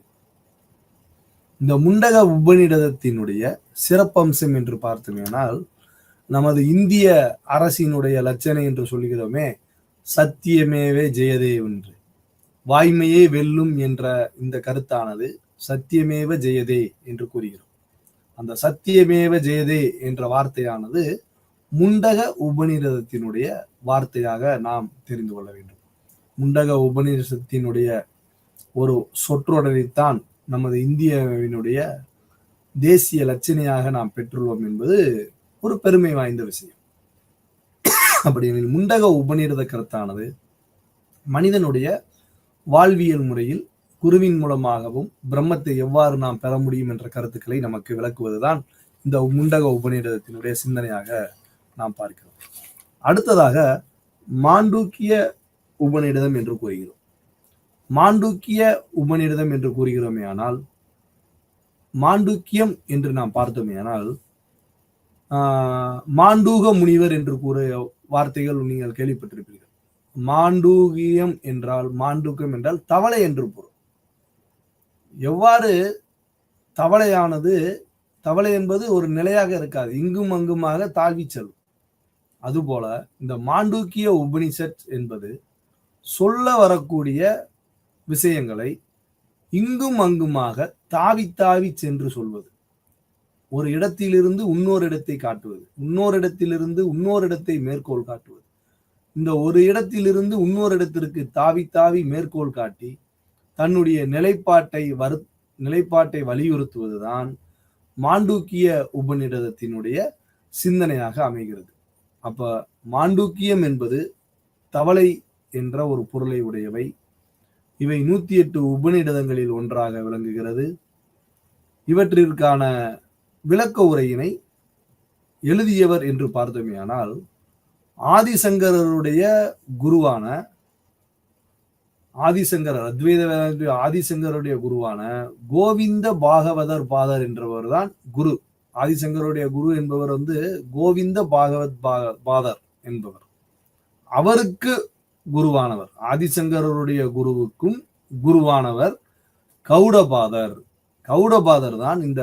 இந்த முண்டக உபநிடதத்தினுடைய சிறப்பம்சம் என்று பார்த்தோமேனால், நமது இந்திய அரசினுடைய லட்சணை என்று சொல்கிறோமே, சத்தியமேவே ஜெயதே என்று, வாய்மையே வெல்லும் என்ற இந்த கருத்தானது சத்தியமேவ ஜெயதே என்று கூறுகிறோம். அந்த சத்தியமேவ ஜெயதே என்ற வார்த்தையானது முண்டக உபநிடதத்தினுடைய வார்த்தையாக நாம் தெரிந்து கொள்ள வேண்டும். முண்டக உபநிடதத்தினுடைய ஒரு சொற்றொடரைத்தான் நமது இந்தியாவினுடைய தேசிய லட்சணையாக நாம் பெற்றுள்ளோம் என்பது ஒரு பெருமை வாய்ந்த விஷயம். அப்படி முண்டக உபநிடத கருத்தானது மனிதனுடைய வாழ்வியல் முறையில் குருவின் மூலமாகவும் பிரம்மத்தை எவ்வாறு நாம் பெற முடியும் என்ற கருத்துக்களை நமக்கு விளக்குவதுதான் இந்த முண்டக உபநிடதத்தினுடைய சிந்தனையாக நாம் பார்க்கிறோம். அடுத்ததாக மாண்டூக்கிய உபநிடதம் என்று கூறுகிறோம். மாண்டூக்கிய உபநிடதம் என்று கூறுகிறோமே ஆனால், மாண்டூக்கியம் என்று நாம் பார்த்தோமே ஆனால், மாண்டூக முனிவர் என்று கூறிய வார்த்தைகள் நீங்கள் கேள்விப்பட்டிருப்பீர்கள். மாண்டூகியம் என்றால், மாண்டூகம் என்றால் தவளை என்று பொருள். எவ்வாறு தவளையானது, தவளை என்பது ஒரு நிலையாக இருக்காது, இங்கும் அங்குமாக தாழ்வி செல்லும். அதுபோல இந்த மாண்டூக்கிய உபனிஷத் என்பது சொல்ல வரக்கூடிய விஷயங்களை இங்கும் அங்குமாக தாவி தாவி சென்று சொல்வது. ஒரு இடத்திலிருந்து இன்னொரு இடத்தை காட்டுவது, இன்னொரு இடத்திலிருந்து இன்னொரு இடத்தை மேற்கோள் காட்டுவது. இந்த ஒரு இடத்திலிருந்து இன்னொரு இடத்திற்கு தாவி தாவி மேற்கோள் காட்டி தன்னுடைய நிலைப்பாட்டை வலியுறுத்துவதுதான் மாண்டூக்கிய உபநிடதத்தினுடைய சிந்தனையாக அமைகிறது. அப்ப மாண்டூக்கியம் என்பது தவளை என்ற ஒரு பொருளை உடையவை. இவை 108 உபநிடதங்களில் ஒன்றாக விளங்குகிறது. இவற்றிற்கான விளக்க உரையினை எழுதியவர் என்று பார்த்தோமேயானால், ஆதிசங்கரருடைய குருவான ஆதிசங்கருடைய குருவான கோவிந்த பாகவதர் பாதர் என்றவர் தான் குரு. ஆதிசங்கருடைய குரு என்பவர் கோவிந்த பாகவத் பாதர் என்பவர். அவருக்கு குருவானவர், ஆதிசங்கரருடைய குருவுக்கும் குருவானவர் கௌடபாதர். கௌடபாதர் தான் இந்த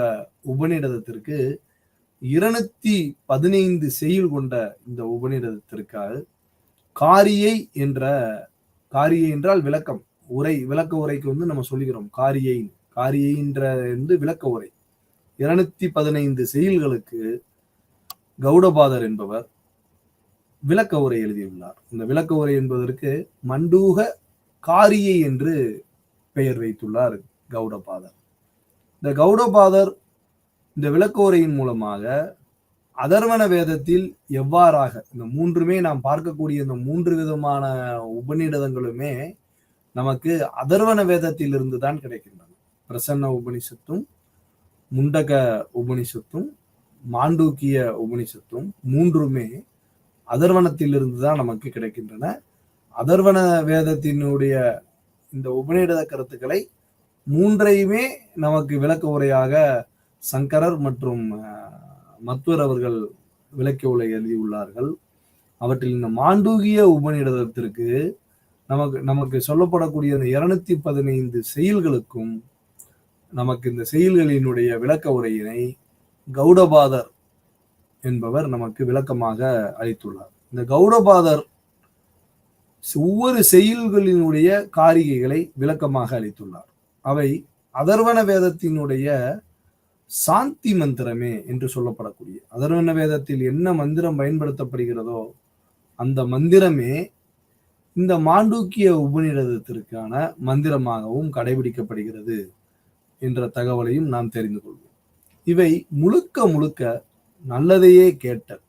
உபநிடதத்திற்கு 215 செய்யுள் கொண்ட இந்த உபநிடதத்திற்காக காரியை என்றால் விளக்கம் உரை, விளக்க உரைக்கு நம்ம சொல்லுகிறோம் காரியை என்ற விளக்க உரை. 215 செய்யுள்களுக்கு கௌடபாதர் என்பவர் விளக்க உரை எழுதியுள்ளார். இந்த விளக்க உரை என்பதற்கு மண்டூக காரியை என்று பெயர் வைத்துள்ளார் கௌடபாதர். இந்த கௌடபாதர் இந்த விளக்க உரையின் மூலமாக அதர்வன வேதத்தில் எவ்வாறாக இந்த மூன்றுமே நாம் பார்க்கக்கூடிய இந்த 3 விதமான உபநிடதங்களுமே நமக்கு அதர்வன வேதத்தில் இருந்து தான் கிடைக்கின்றன. பிரசன்ன உபனிஷத்தும், முண்டக உபனிஷத்தும், மாண்டூக்கிய உபனிஷத்தும் மூன்றுமே அதர்வனத்தில் இருந்து தான் நமக்கு கிடைக்கின்றன. அதர்வன வேதத்தினுடைய இந்த உபநிடத கருத்துக்களை மூன்றையுமே நமக்கு விளக்க உரையாக சங்கரர் மற்றும் மத்வர் அவர்கள் விளக்க உரை எழுதியுள்ளார்கள். அவற்றில் இந்த மாண்டூகிய உபநிடதத்திற்கு நமக்கு சொல்லப்படக்கூடிய இந்த 215 செயல்களுக்கும் நமக்கு இந்த செயல்களினுடைய விளக்க உரையினை கௌடபாதர் என்பவர் நமக்கு விளக்கமாக அளித்துள்ளார். இந்த கௌடபாதர் ஒவ்வொரு செயல்களினுடைய காரிகைகளை விளக்கமாக அளித்துள்ளார். அவை அதர்வன வேதத்தினுடைய சாந்தி மந்திரமே என்று சொல்லப்படக்கூடிய, அதர்வன வேதத்தில் என்ன மந்திரம் பயன்படுத்தப்படுகிறதோ அந்த மந்திரமே இந்த மாண்டூக்கிய உபநிடதத்திற்கான மந்திரமாகவும் கடைபிடிக்கப்படுகிறது என்ற தகவலையும் நாம் தெரிந்து கொள்வோம். இவை முழுக்க முழுக்க நல்லதையே கேட்டல்,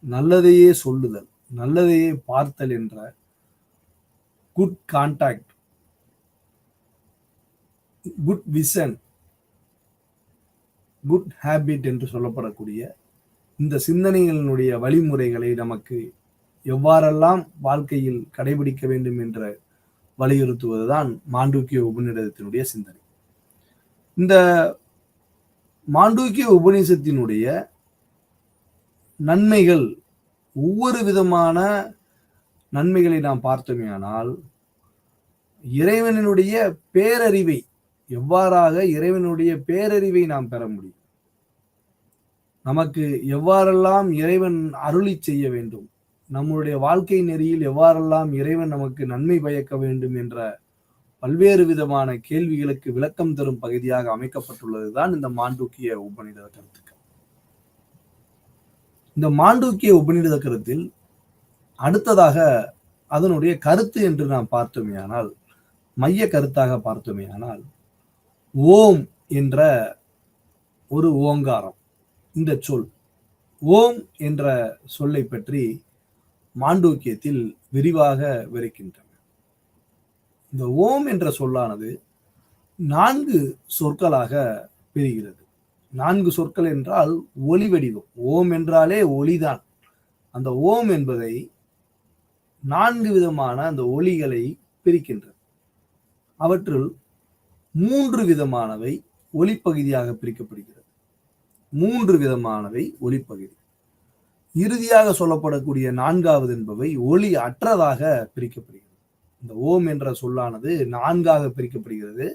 நல்லதையே சொல்லுதல், நல்லதையே பார்த்தல் என்ற good contact, good vision, good habit என்று சொல்லப்படக்கூடிய இந்த சிந்தனைகளினுடைய வழிமுறைகளை நமக்கு எவ்வாறெல்லாம் வாழ்க்கையில் கடைபிடிக்க வேண்டும் என்ற வலியுறுத்துவதுதான் மாண்டூக்கிய உபநிடதத்தினுடைய சிந்தனை. இந்த மாண்டூக்கிய உபநிஷத்தினுடைய நன்மைகள், ஒவ்வொரு விதமான நன்மைகளை நாம் பார்த்தோமேயானால், இறைவனுடைய பேரறிவை, எவ்வாறாக இறைவனுடைய பேரறிவை நாம் பெற முடியும், நமக்கு எவ்வாறெல்லாம் இறைவன் அருளி செய்ய வேண்டும், நம்முடைய வாழ்க்கை நெறியில் எவ்வாறெல்லாம் இறைவன் நமக்கு நன்மை பயக்க வேண்டும் என்ற பல்வேறு விதமான கேள்விகளுக்கு விளக்கம் தரும் பகுதியாக அமைக்கப்பட்டுள்ளதுதான் இந்த மாண்டூக்கிய உபநிடத கருத்துக்கள். இந்த மாண்டூக்கிய உபநிடத கருத்தில் அடுத்ததாக அதனுடைய கருத்து என்று நாம் பார்த்தோமேயானால், மைய கருத்தாக பார்த்தோமேயானால், ஓம் என்ற ஒரு ஓங்காரம், இந்த சொல் ஓம் என்ற சொல்லை பற்றி மாண்டூக்கியத்தில் விரிவாக விவரிக்கின்றன. இந்த ஓம் என்ற சொல்லானது 4 சொற்களாக பிரிகிறது. 4 சொற்கள் என்றால் ஒலி வடிவம். ஓம் என்றாலே ஒளிதான். அந்த ஓம் என்பதை 4 விதமான அந்த ஒலிகளை பிரிக்கின்றது. அவற்றுள் 3 விதமானவை ஒலிப்பகுதியாக பிரிக்கப்படுகிறது. 3 விதமானவை ஒளிப்பகுதி. இறுதியாக சொல்லப்படக்கூடிய 4வது என்பவை ஒளி அற்றதாக பிரிக்கப்படுகிறது. இந்த ஓம் என்ற சொல்லானது 4ஆக பிரிக்கப்படுகிறது.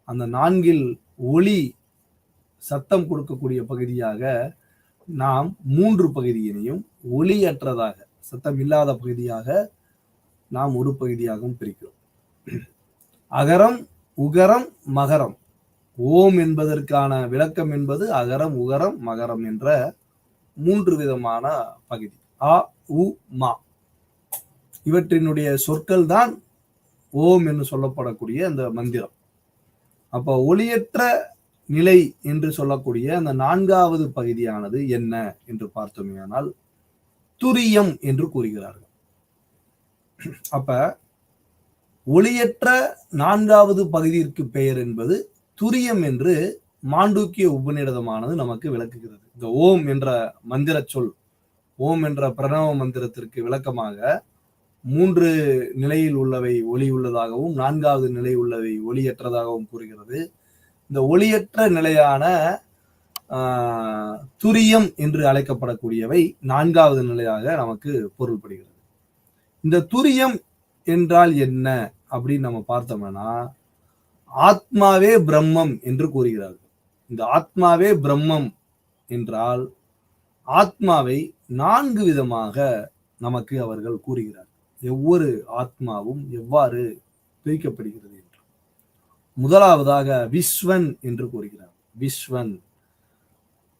அந்த 4ல் ஒளி சத்தம் கொடுக்கக்கூடிய பகுதியாக நாம் 3 பகுதியினையும், ஒளியற்றதாக சத்தம் இல்லாத பகுதியாக நாம் ஒரு பகுதியாகவும் பிரிக்கிறோம். அகரம், உகரம், மகரம். ஓம் என்பதற்கான விளக்கம் என்பது அகரம், உகரம், மகரம் என்ற 3 விதமான பகுதி. அ, உ, மா. இவற்றினுடைய சொற்கள் தான் ஓம் என்று சொல்லப்படக்கூடிய அந்த மந்திரம். அப்போ ஒளியற்ற நிலை என்று சொல்லக்கூடிய அந்த 4வது பகுதியானது என்ன என்று பார்த்தோமேயானால் துரியம் என்று கூறுகிறார்கள். அப்ப ஒளியற்ற 4வது பகுதிக்கு பெயர் என்பது துரியம் என்று மாண்டூக்கிய உபநிடதமானது நமக்கு விளக்குகிறது. இந்த ஓம் என்ற மந்திர சொல், ஓம் என்ற பிரணவ மந்திரத்திற்கு விளக்கமாக 3 நிலையில் உள்ளவை ஒளி உள்ளதாகவும் 4வது நிலை உள்ளவை ஒளியற்றதாகவும் கூறுகிறது. இந்த ஒளியற்ற நிலையான துரியம் என்று அழைக்கப்படக்கூடியவை 4வது நிலையாக நமக்கு பொருள்படுகிறது. இந்த துரியம் என்றால் என்ன அப்படின்னு நம்ம பார்த்தோம்னா, ஆத்மாவே பிரம்மம் என்று கூறுகிறார்கள். இந்த ஆத்மாவே பிரம்மம் என்றால் ஆத்மாவை 4 விதமாக நமக்கு அவர்கள் கூறுகிறார். ஒவ்வொரு ஆத்மாவும் எவ்வாறு பிரிக்கப்படுகிறது என்று. முதலாவதாக விஸ்வன் என்று கூறுகிறார். விஸ்வன்.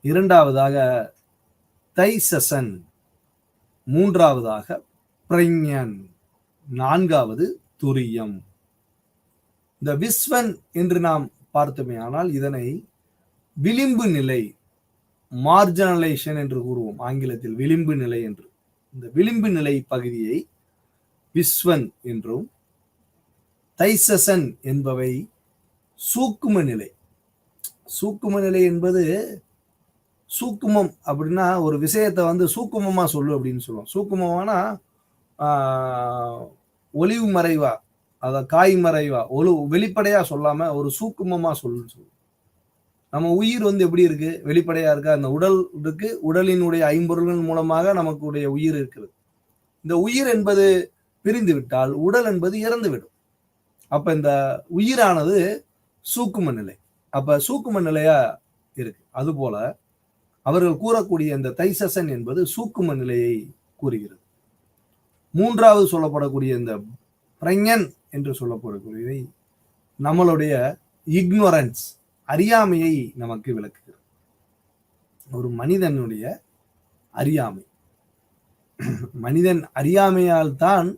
இரண்டாவதாக தைசசன். மூன்றாவதாக பிரஞன். 4வது துரியம். இந்த விஸ்வன் என்று நாம் பார்த்தோமே ஆனால் இதனை விளிம்பு நிலை, மார்ஜினலைசேஷன் என்று கூறுவோம் ஆங்கிலத்தில், விளிம்பு நிலை என்று. இந்த விளிம்பு நிலை பகுதியை விஸ்வன் என்றும், தைசசன் என்பவை சூக்கும நிலை. சூக்கும நிலை என்பது சூக்குமம் அப்படின்னா ஒரு விஷயத்தை சூக்குமமா சொல்லு அப்படின்னு சொல்லுவோம். சூக்குமமானா ஒளிவு மறைவா, அத காய் மறைவா, வெளிப்படையா சொல்லாம ஒரு சூக்குமமா சொல்லுன்னு சொல்லுவோம். நம்ம உயிர் எப்படி இருக்கு? வெளிப்படையா இருக்கா? அந்த உடல் இருக்கு, உடலினுடைய 5 பொருள்கள் மூலமாக நமக்குடைய உயிர் இருக்கிறது. இந்த உயிர் என்பது பிரிந்து விட்டால் உடல் என்பது இறந்து விடும். அப்ப இந்த உயிரானது சூக்கும நிலை. அப்ப சூக்கும நிலையா இருக்கு. அதுபோல அவர்கள் கூறக்கூடிய இந்த தைசசன் என்பது சூக்கும நிலையை கூறுகிறது. 3வது சொல்லப்படக்கூடிய இந்த பிரஞன் என்று சொல்லப்படக்கூடியவை நம்மளுடைய இக்னோரன்ஸ், அறியாமையை நமக்கு விளக்குகிறது. ஒரு மனிதனுடைய அறியாமை. மனிதன் அறியாமையால் தான்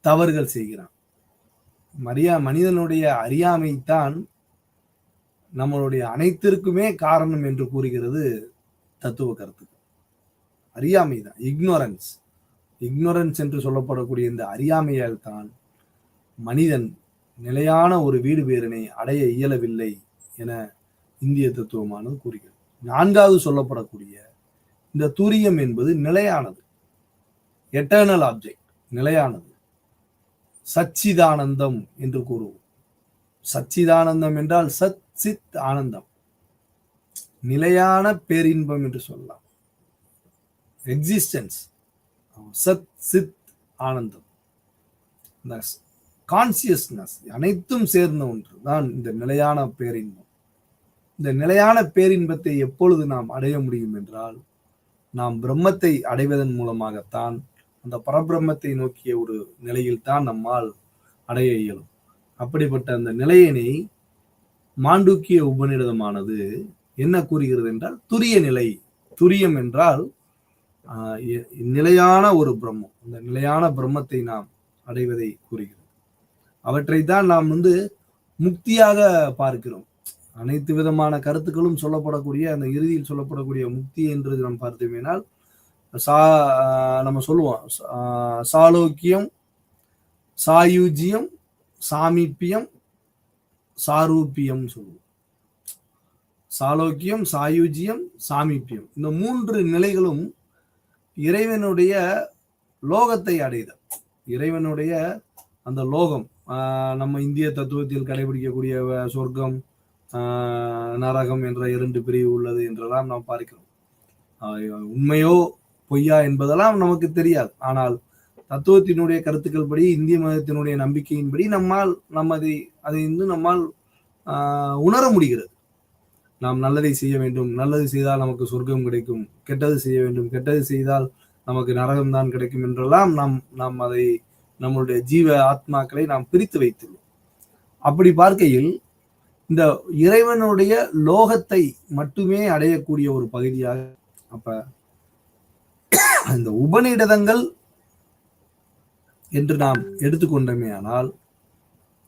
தவறுகள் செய்கிறான். மனிதனுடைய அறியாமை தான் நம்மளுடைய அனைத்திற்குமே காரணம் என்று கூறுகிறது தத்துவ கருத்து. அறியாமை தான், இக்னோரன்ஸ். இக்னோரன்ஸ் என்று சொல்லப்படக்கூடிய இந்த அறியாமையால் தான் மனிதன் நிலையான ஒரு வீடு பேரினை அடைய இயலவில்லை என இந்திய தத்துவமானது கூறுகிறது. 4வது சொல்லப்படக்கூடிய இந்த துரியம் என்பது நிலையானது, எட்டர்னல் ஆப்ஜெக்ட், நிலையானது. சச்சிதானந்தம் என்று கூறுவோம். சச்சிதானந்தம் என்றால் சத் சித் ஆனந்தம், நிலையான பேரின்பம் என்று சொல்லலாம். எக்ஸிஸ்டன்ஸ், சத் சித் ஆனந்தம், கான்சியஸ்னஸ், அனைத்தும் சேர்ந்த ஒன்று தான் இந்த நிலையான பேரின்பம். இந்த நிலையான பேரின்பத்தை எப்பொழுது நாம் அடைய முடியும் என்றால், நாம் பிரம்மத்தை அடைவதன் மூலமாகத்தான், அந்த பரபிரம்மத்தை நோக்கிய ஒரு நிலையில் தான் நம்மால் அடைய இயலும். அப்படிப்பட்ட அந்த நிலையினை மாண்டூக்கிய உபநிடதமானது என்ன கூறுகிறது என்றால் துரிய நிலை. துரியம் என்றால் நிலையான ஒரு பிரம்மம். இந்த நிலையான பிரம்மத்தை நாம் அடைவதை கூறுகிறது. அவற்றை தான் நாம் முக்தியாக பார்க்கிறோம். அனைத்து விதமான கருத்துக்களும் சொல்லப்படக்கூடிய அந்த இறுதியில் சொல்லப்படக்கூடிய முக்தி என்று நாம் பார்த்தோமேனால் நம்ம சொல்லுவோம் சாலோக்கியம், சாயுஜ்யம், சாமீப்பியம், சாரூபியம் சொல்லுவோம். சாலோக்கியம், சாயுஜ்யம், சாமீப்பியம், இந்த 3 நிலைகளும் இறைவனுடைய லோகத்தை அடைதல். இறைவனுடைய அந்த லோகம், நம்ம இந்திய தத்துவத்தில் கடைபிடிக்கக்கூடிய சொர்க்கம், நரகம் என்ற 2 பிரிவு உள்ளது என்றெல்லாம் நாம் பார்க்கிறோம். உண்மையோ பொய்யா என்பதெல்லாம் நமக்கு தெரியாது. ஆனால் தத்துவத்தினுடைய கருத்துக்கள் படி, இந்திய மதத்தினுடைய நம்பிக்கையின்படி அதை நம்மால் உணர முடிகிறது. நாம் நல்லதை செய்ய வேண்டும், நல்லது செய்தால் நமக்கு சொர்க்கம் கிடைக்கும், கெட்டது செய்ய வேண்டும், கெட்டது செய்தால் நமக்கு நரகம் தான் கிடைக்கும் என்றெல்லாம் நாம் அதை நம்மளுடைய ஜீவ ஆத்மாக்களை நாம் பிரித்து வைத்துள்ளோம். அப்படி பார்க்கையில் இந்த இறைவனுடைய லோகத்தை மட்டுமே அடையக்கூடிய ஒரு பகுதியாக அப்ப இந்த உபநிடதங்கள் என்று நாம் எடுத்துக்கொண்டோமே ஆனால்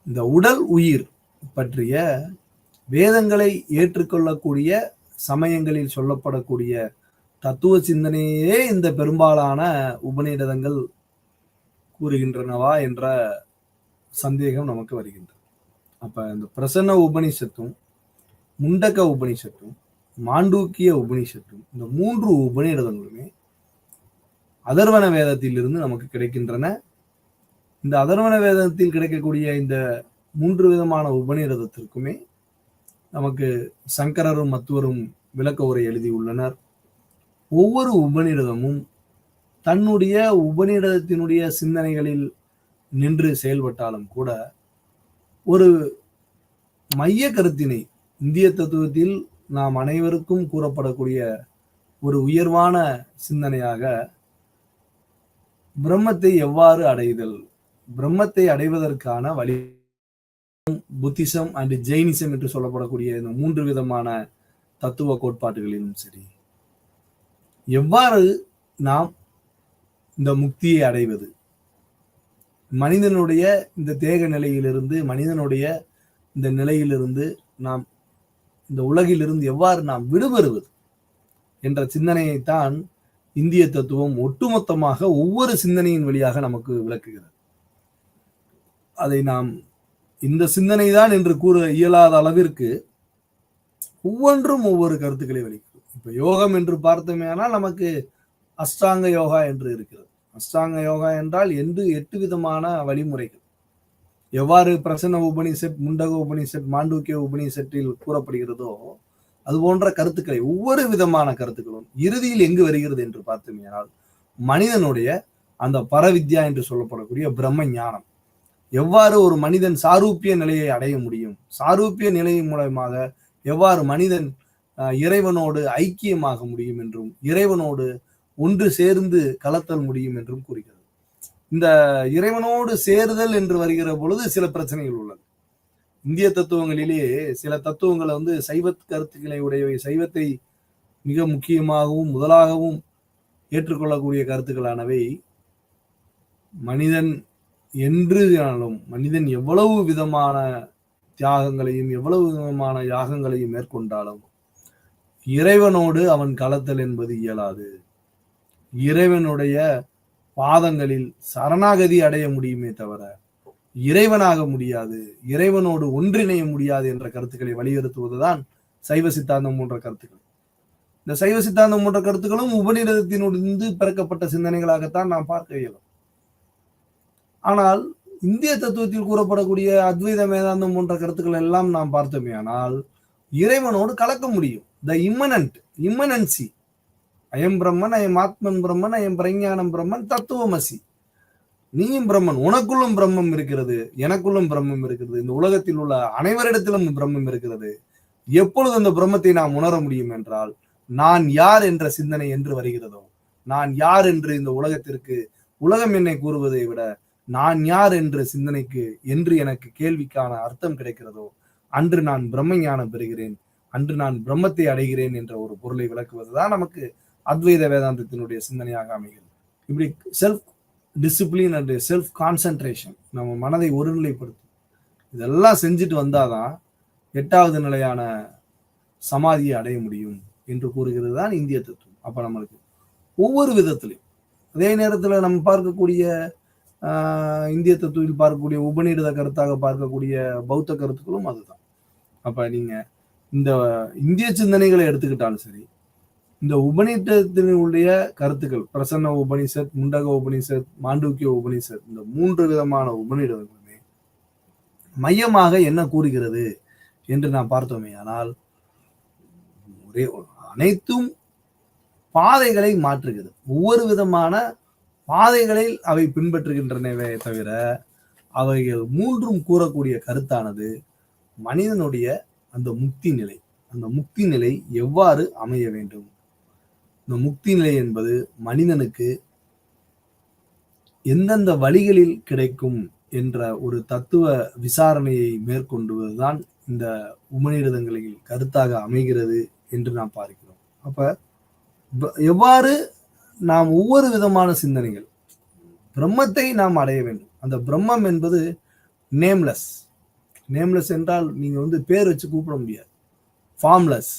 இந்த உடல் உயிர் பற்றிய வேதங்களை ஏற்றுக்கொள்ளக்கூடிய சமயங்களில் சொல்லப்படக்கூடிய தத்துவ சிந்தனையே இந்த பெரும்பாலான உபநிடதங்கள் கூறுகின்றனவா என்ற சந்தேகம் நமக்கு வருகின்றது. அப்ப இந்த பிரசன்ன உபனிஷத்தும், முண்டக உபனிஷத்தும், மாண்டூக்கிய உபனிஷத்தும், இந்த 3 உபநிடதங்களுமே அதர்வன வேதத்திலிருந்து நமக்கு கிடைக்கின்றன. இந்த அதர்வன வேதத்தில் கிடைக்கக்கூடிய இந்த 3 விதமான உபநிடதத்திற்குமே நமக்கு சங்கரரும் மத்துவரும் விளக்க உரை எழுதியுள்ளனர். ஒவ்வொரு உபநிடதமும் தன்னுடைய உபநிடதத்தினுடைய சிந்தனைகளில் நின்று செயல்பட்டாலும் கூட ஒரு மைய கருத்தினை இந்திய தத்துவத்தில் நாம் அனைவருக்கும் கூறப்படக்கூடிய ஒரு உயர்வான சிந்தனையாக பிரம்மத்தை எவ்வாறு அடைதல், பிரம்மத்தை அடைவதற்கான வழி, புத்திசம் அண்ட் ஜெயினிசம் என்று சொல்லப்படக்கூடிய இந்த 3 விதமான தத்துவ கோட்பாடுகளிலும் சரி, எவ்வாறு நாம் இந்த முக்தியை அடைவது, மனிதனுடைய இந்த தேக நிலையிலிருந்து, மனிதனுடைய இந்த நிலையிலிருந்து நாம் இந்த உலகிலிருந்து எவ்வாறு நாம் விடுபெறுவது என்ற சிந்தனையைத்தான் இந்திய தத்துவம் ஒட்டுமொத்தமாக ஒவ்வொரு சிந்தனையின் வழியாக நமக்கு விளக்குகிறது. அதை நாம் இந்த சிந்தனை தான் என்று கூற இயலாத அளவிற்கு ஒவ்வொன்றும் ஒவ்வொரு கருத்துக்களை வெளிக்கிறது. இப்ப யோகம் என்று பார்த்தோமேனால் நமக்கு அஷ்டாங்க யோகா என்று இருக்கிறது. அஷ்டாங்க யோகா என்றால் 8 விதமான வழிமுறைகள். எவ்வாறு பிரசன்ன உபனிஷத், முண்டக உபனிஷத், மாண்டூக்கிய உபனிஷத்தில் கூறப்படுகிறதோ அது போன்ற கருத்துக்களை, ஒவ்வொரு விதமான கருத்துக்களும் இறுதியில் எங்கு வருகிறது என்று பார்த்தோமேனால் மனிதனுடைய அந்த பரவித்யா என்று சொல்லப்படக்கூடிய பிரம்ம ஞானம், எவ்வாறு ஒரு மனிதன் சாரூப்பிய நிலையை அடைய முடியும், சாரூப்பிய நிலையின் மூலமாக எவ்வாறு மனிதன் இறைவனோடு ஐக்கியமாக முடியும் என்றும், இறைவனோடு ஒன்று சேர்ந்து கலத்தல் முடியும் என்றும் கூறுகிறது. இந்த இறைவனோடு சேருதல் என்று வருகிற பொழுது சில பிரச்சனைகள் உள்ளது. இந்திய தத்துவங்களிலே சில தத்துவங்களை சைவ கருத்துக்களை உடையவை, சைவத்தை மிக முக்கியமாகவும் முதலாகவும் ஏற்றுக்கொள்ளக்கூடிய கருத்துக்களானவை, மனிதன் மனிதன் எவ்வளவு விதமான தியாகங்களையும் எவ்வளவு விதமான யாகங்களையும் மேற்கொண்டாலும் இறைவனோடு அவன் கலத்தல் என்பது இயலாது. இறைவனுடைய பாதங்களில் சரணாகதி அடைய முடியுமே தவிர இறைவனாக முடியாது, இறைவனோடு ஒன்றிணைய முடியாது என்ற கருத்துக்களை வலியுறுத்துவதுதான் சைவ சித்தாந்தம் போன்ற கருத்துக்கள். இந்த சைவ சித்தாந்தம் போன்ற கருத்துக்களும் உபநிடதத்திலிருந்து பிறக்கப்பட்ட சிந்தனைகளாகத்தான் நாம் பார்க்க இயலும். ஆனால் இந்திய தத்துவத்தில் கூறப்படக்கூடிய அத்வைத வேதாந்தம் போன்ற கருத்துக்கள் எல்லாம் நாம் பார்த்தோமே ஆனால் இறைவனோடு கலக்க முடியும். த இம்மனன்சி, அயம் பிரம்மன், அயம் ஆத்மன் பிரம்மன், அயம் பிரஞானம் பிரம்மன், தத்துவமசி, நீயும் பிரம்மன், உனக்குள்ளும் பிரம்மம் இருக்கிறது, எனக்குள்ளும் பிரம்மம் இருக்கிறது, இந்த உலகத்தில் உள்ள அனைவரிடத்திலும் பிரம்மம் இருக்கிறது. எப்பொழுது அந்த பிரம்மத்தை நாம் உணர முடியும் என்றால், நான் யார் என்ற சிந்தனை என்று வருகிறதோ, நான் யார் என்று இந்த உலகத்திற்கு உலகம் என்னை கூறுவதை விட நான் யார் என்ற சிந்தனைக்கு என்று எனக்கு கேள்விக்கான அர்த்தம் கிடைக்கிறதோ அன்று நான் பிரம்ம ஞானம் பெறுகிறேன், அன்று நான் பிரம்மத்தை அடைகிறேன் என்ற ஒரு பொருளை விளக்குவதுதான் நமக்கு அத்வைத வேதாந்தத்தினுடைய சிந்தனையாக அமைகிறது. இப்படி self discipline and self concentration, நம்ம மனதை ஒருநிலைப்படுத்தும், இதெல்லாம் செஞ்சுட்டு வந்தாதான் 8வது நிலையான சமாதியை அடைய முடியும் என்று கூறுகிறது தான் இந்திய தத்துவம். அப்ப நம்மளுக்கு ஒவ்வொரு விதத்திலையும், அதே நேரத்தில் நம்ம பார்க்கக்கூடிய இந்திய தத்துவத்தில் பார்க்கக்கூடிய உபநிடத கருத்தாக பார்க்கக்கூடிய பௌத்த கருத்துக்களும் அதுதான். அப்ப நீங்க இந்த இந்திய சிந்தனைகளை எடுத்துக்கிட்டாலும் சரி, இந்த உபநிடத்தினுடைய கருத்துக்கள், பிரசன்ன உபனிஷத், முண்டக உபனிஷத், மாண்டூக்கிய உபனிஷத், இந்த 3 விதமான உபநிடதங்களுமே மையமாக என்ன கூறுகிறது என்று நாம் பார்த்தோமே ஆனால் அனைத்தும் பாதைகளை மாற்றுகிறது. ஒவ்வொரு விதமான பாதைகளில் அவை பின்பற்றுகின்றனவே தவிர அவைகள் மூன்றும் கூறக்கூடிய கருத்தானது மனிதனுடைய அந்த முக்தி நிலை. அந்த முக்தி நிலை எவ்வாறு அமைய வேண்டும்? இந்த முக்தி நிலை என்பது மனிதனுக்கு எந்தெந்த வழிகளில் கிடைக்கும் என்ற ஒரு தத்துவ விசாரணையை மேற்கொண்டுவதுதான் இந்த உபநிடதங்களில் கருத்தாக அமைகிறது என்று நாம் பார்க்கிறோம். அப்ப எவ்வாறு நாம் ஒவ்வொரு விதமான சிந்தனைகள் பிரம்மத்தை நாம் அடைய வேண்டும். அந்த பிரம்மம் என்பது நேம்லெஸ். நேம்லெஸ் என்றால் நீங்க பேர் வச்சு கூப்பிட முடியாது. ஃபார்ம்லெஸ்,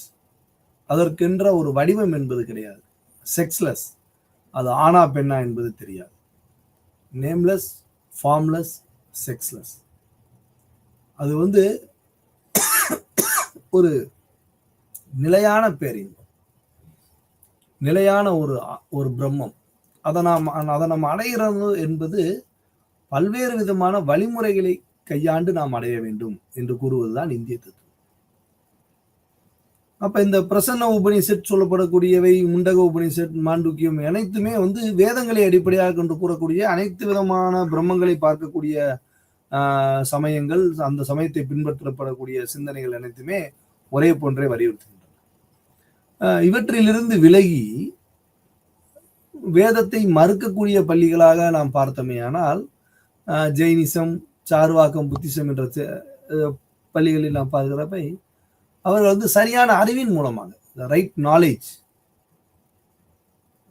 அதற்கென்ற ஒரு வடிவம் என்பது கிடையாது. செக்ஸ்லெஸ், அது ஆனா பெண்ணா என்பது தெரியாது. Nameless, formless, sexless. அது ஒரு நிலையான பேரின்பம், நிலையான ஒரு பிரம்மம். அதை நம்ம அடைகிறது என்பது பல்வேறு விதமான வழிமுறைகளை கையாண்டு நாம் அடைய வேண்டும் என்று கூறுவதுதான் இந்திய தத்துவம். அப்ப இந்த பிரசன்ன உபனிஷத் சொல்லப்படக்கூடியவை, முண்டக உபனிஷத், மாண்டூக்கியம் அனைத்துமே வேதங்களை அடிப்படையாக கொண்டு கூறக்கூடிய அனைத்து விதமான பிரம்மங்களை பார்க்கக்கூடிய சமயங்கள், அந்த சமயத்தை பின்பற்றப்படக்கூடிய சிந்தனைகள் அனைத்துமே ஒரே போன்றே வலியுறுத்துகின்றன. இவற்றிலிருந்து விலகி வேதத்தை மறுக்கக்கூடிய பள்ளிகளாக நாம் பார்த்தோமே ஆனால் ஜெயினிசம், சார்வாக்கம், புத்திசம் என்ற பள்ளிகளில் நாம் பார்க்கிறப்ப அவர்கள் சரியான அறிவின் மூலமாக, ரைட் நாலேஜ்,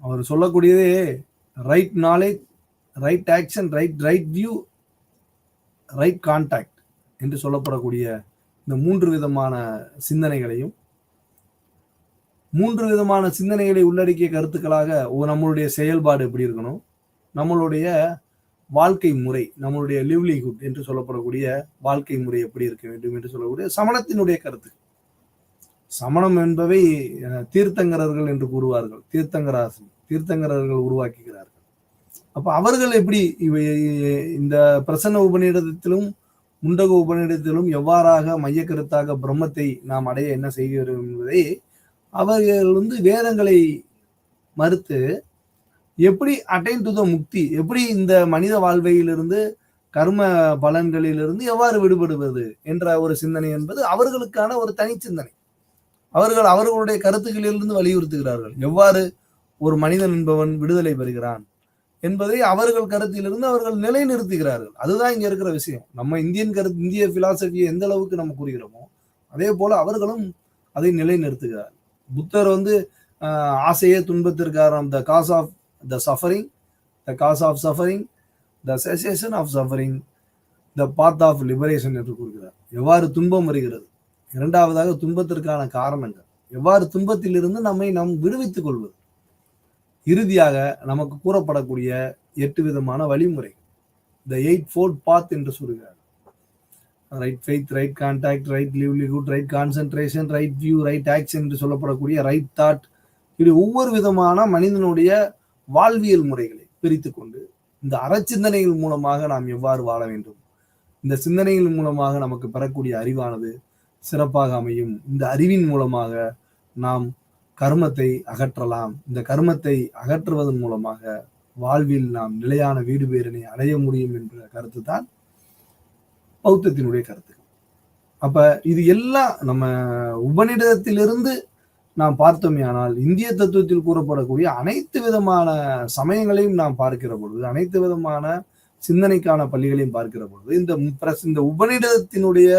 அவர் சொல்லக்கூடியதே right knowledge, right action, right view, right contact என்று சொல்லப்படக்கூடிய இந்த மூன்று விதமான சிந்தனைகளையும், மூன்று விதமான சிந்தனைகளை உள்ளடக்கிய கருத்துக்களாக நம்மளுடைய செயல்பாடு எப்படி இருக்கணும், நம்மளுடைய வாழ்க்கை முறை, நம்மளுடைய லிவ்லிஹுட் என்று சொல்லப்படக்கூடிய வாழ்க்கை முறை எப்படி இருக்க வேண்டும் என்று சொல்லக்கூடிய சமணத்தினுடைய கருத்து. சமணம் என்பவை தீர்த்தங்கரர்கள் என்று கூறுவார்கள். தீர்த்தங்கரர்கள் உருவாக்குகிறார்கள். அப்ப அவர்கள் எப்படி இந்த பிரசன்ன உபநிடதத்திலும் முண்டக உபநிடத்திலும் எவ்வாறாக மைய கருத்தாக பிரம்மத்தை நாம் அடைய என்ன செய்கிறோம் என்பதை அவர்கள் வேதங்களை மறுத்து எப்படி அட்டைன் டு த முக்தி, எப்படி இந்த மனித வாழ்வையிலிருந்து கர்ம பலன்களிலிருந்து எவ்வாறு விடுபடுவது என்ற ஒரு சிந்தனை என்பது அவர்களுக்கான ஒரு தனி சிந்தனை. அவர்களுடைய கருத்துக்களிலிருந்து வலியுறுத்துகிறார்கள். எவ்வாறு ஒரு மனிதன் என்பவன் விடுதலை பெறுகிறான் என்பதை அவர்கள் கருத்திலிருந்து அவர்கள் நிலைநிறுத்துகிறார்கள். அதுதான் இங்க இருக்கிற விஷயம். நம்ம இந்திய பிலாசபியை எந்த அளவுக்கு நம்ம கூறுகிறோமோ அதே போல அவர்களும் அதை நிலைநிறுத்துகிறார். புத்தர் ஆசையே துன்பத்திற்கான the cause of the suffering, the cause of suffering, the cessation of suffering, the path of liberation என்று கூறுகிறார். எவ்வாறு துன்பம் வருகிறது, இரண்டாவதாக துன்பத்திற்கான காரணங்கள், எவ்வாறு துன்பத்திலிருந்து நாம் விடுவித்துக் கொள்வது, இறுதியாக நமக்கு கூறப்படக்கூடிய 8 விதமான வழிமுறை, the 8-fold path என்று சொல்கிறார். Right faith, right contact, right livelihood, right concentration, right view, right action என்று சொல்லப்படக்கூடிய ரைட் தாட், இப்படி ஒவ்வொரு விதமான மனிதனுடைய வாழ்வியல் முறைகளை பிரித்து கொண்டு இந்த அறச்சிந்தனைகள் மூலமாக நாம் எவ்வாறு வாழ வேண்டும், இந்த சிந்தனைகள் மூலமாக நமக்கு பெறக்கூடிய அறிவானது சிறப்பாக அமையும், இந்த அறிவின் மூலமாக நாம் கர்மத்தை அகற்றலாம், இந்த கர்மத்தை அகற்றுவதன் மூலமாக வாழ்வில் நாம் நிலையான வீடு பேரினை அடைய முடியும் என்ற கருத்து தான் பௌத்தத்தினுடைய கருத்து. அப்ப இது எல்லாம் நம்ம உபநிடதத்திலிருந்து நாம் பார்த்தோமே ஆனால் இந்திய தத்துவத்தில் கூறப்படக்கூடிய அனைத்து விதமான சமயங்களையும் நாம் பார்க்கிற பொழுது, அனைத்து விதமான சிந்தனைக்கான பள்ளிகளையும் பார்க்கிற பொழுது இந்த உபநிடதத்தினுடைய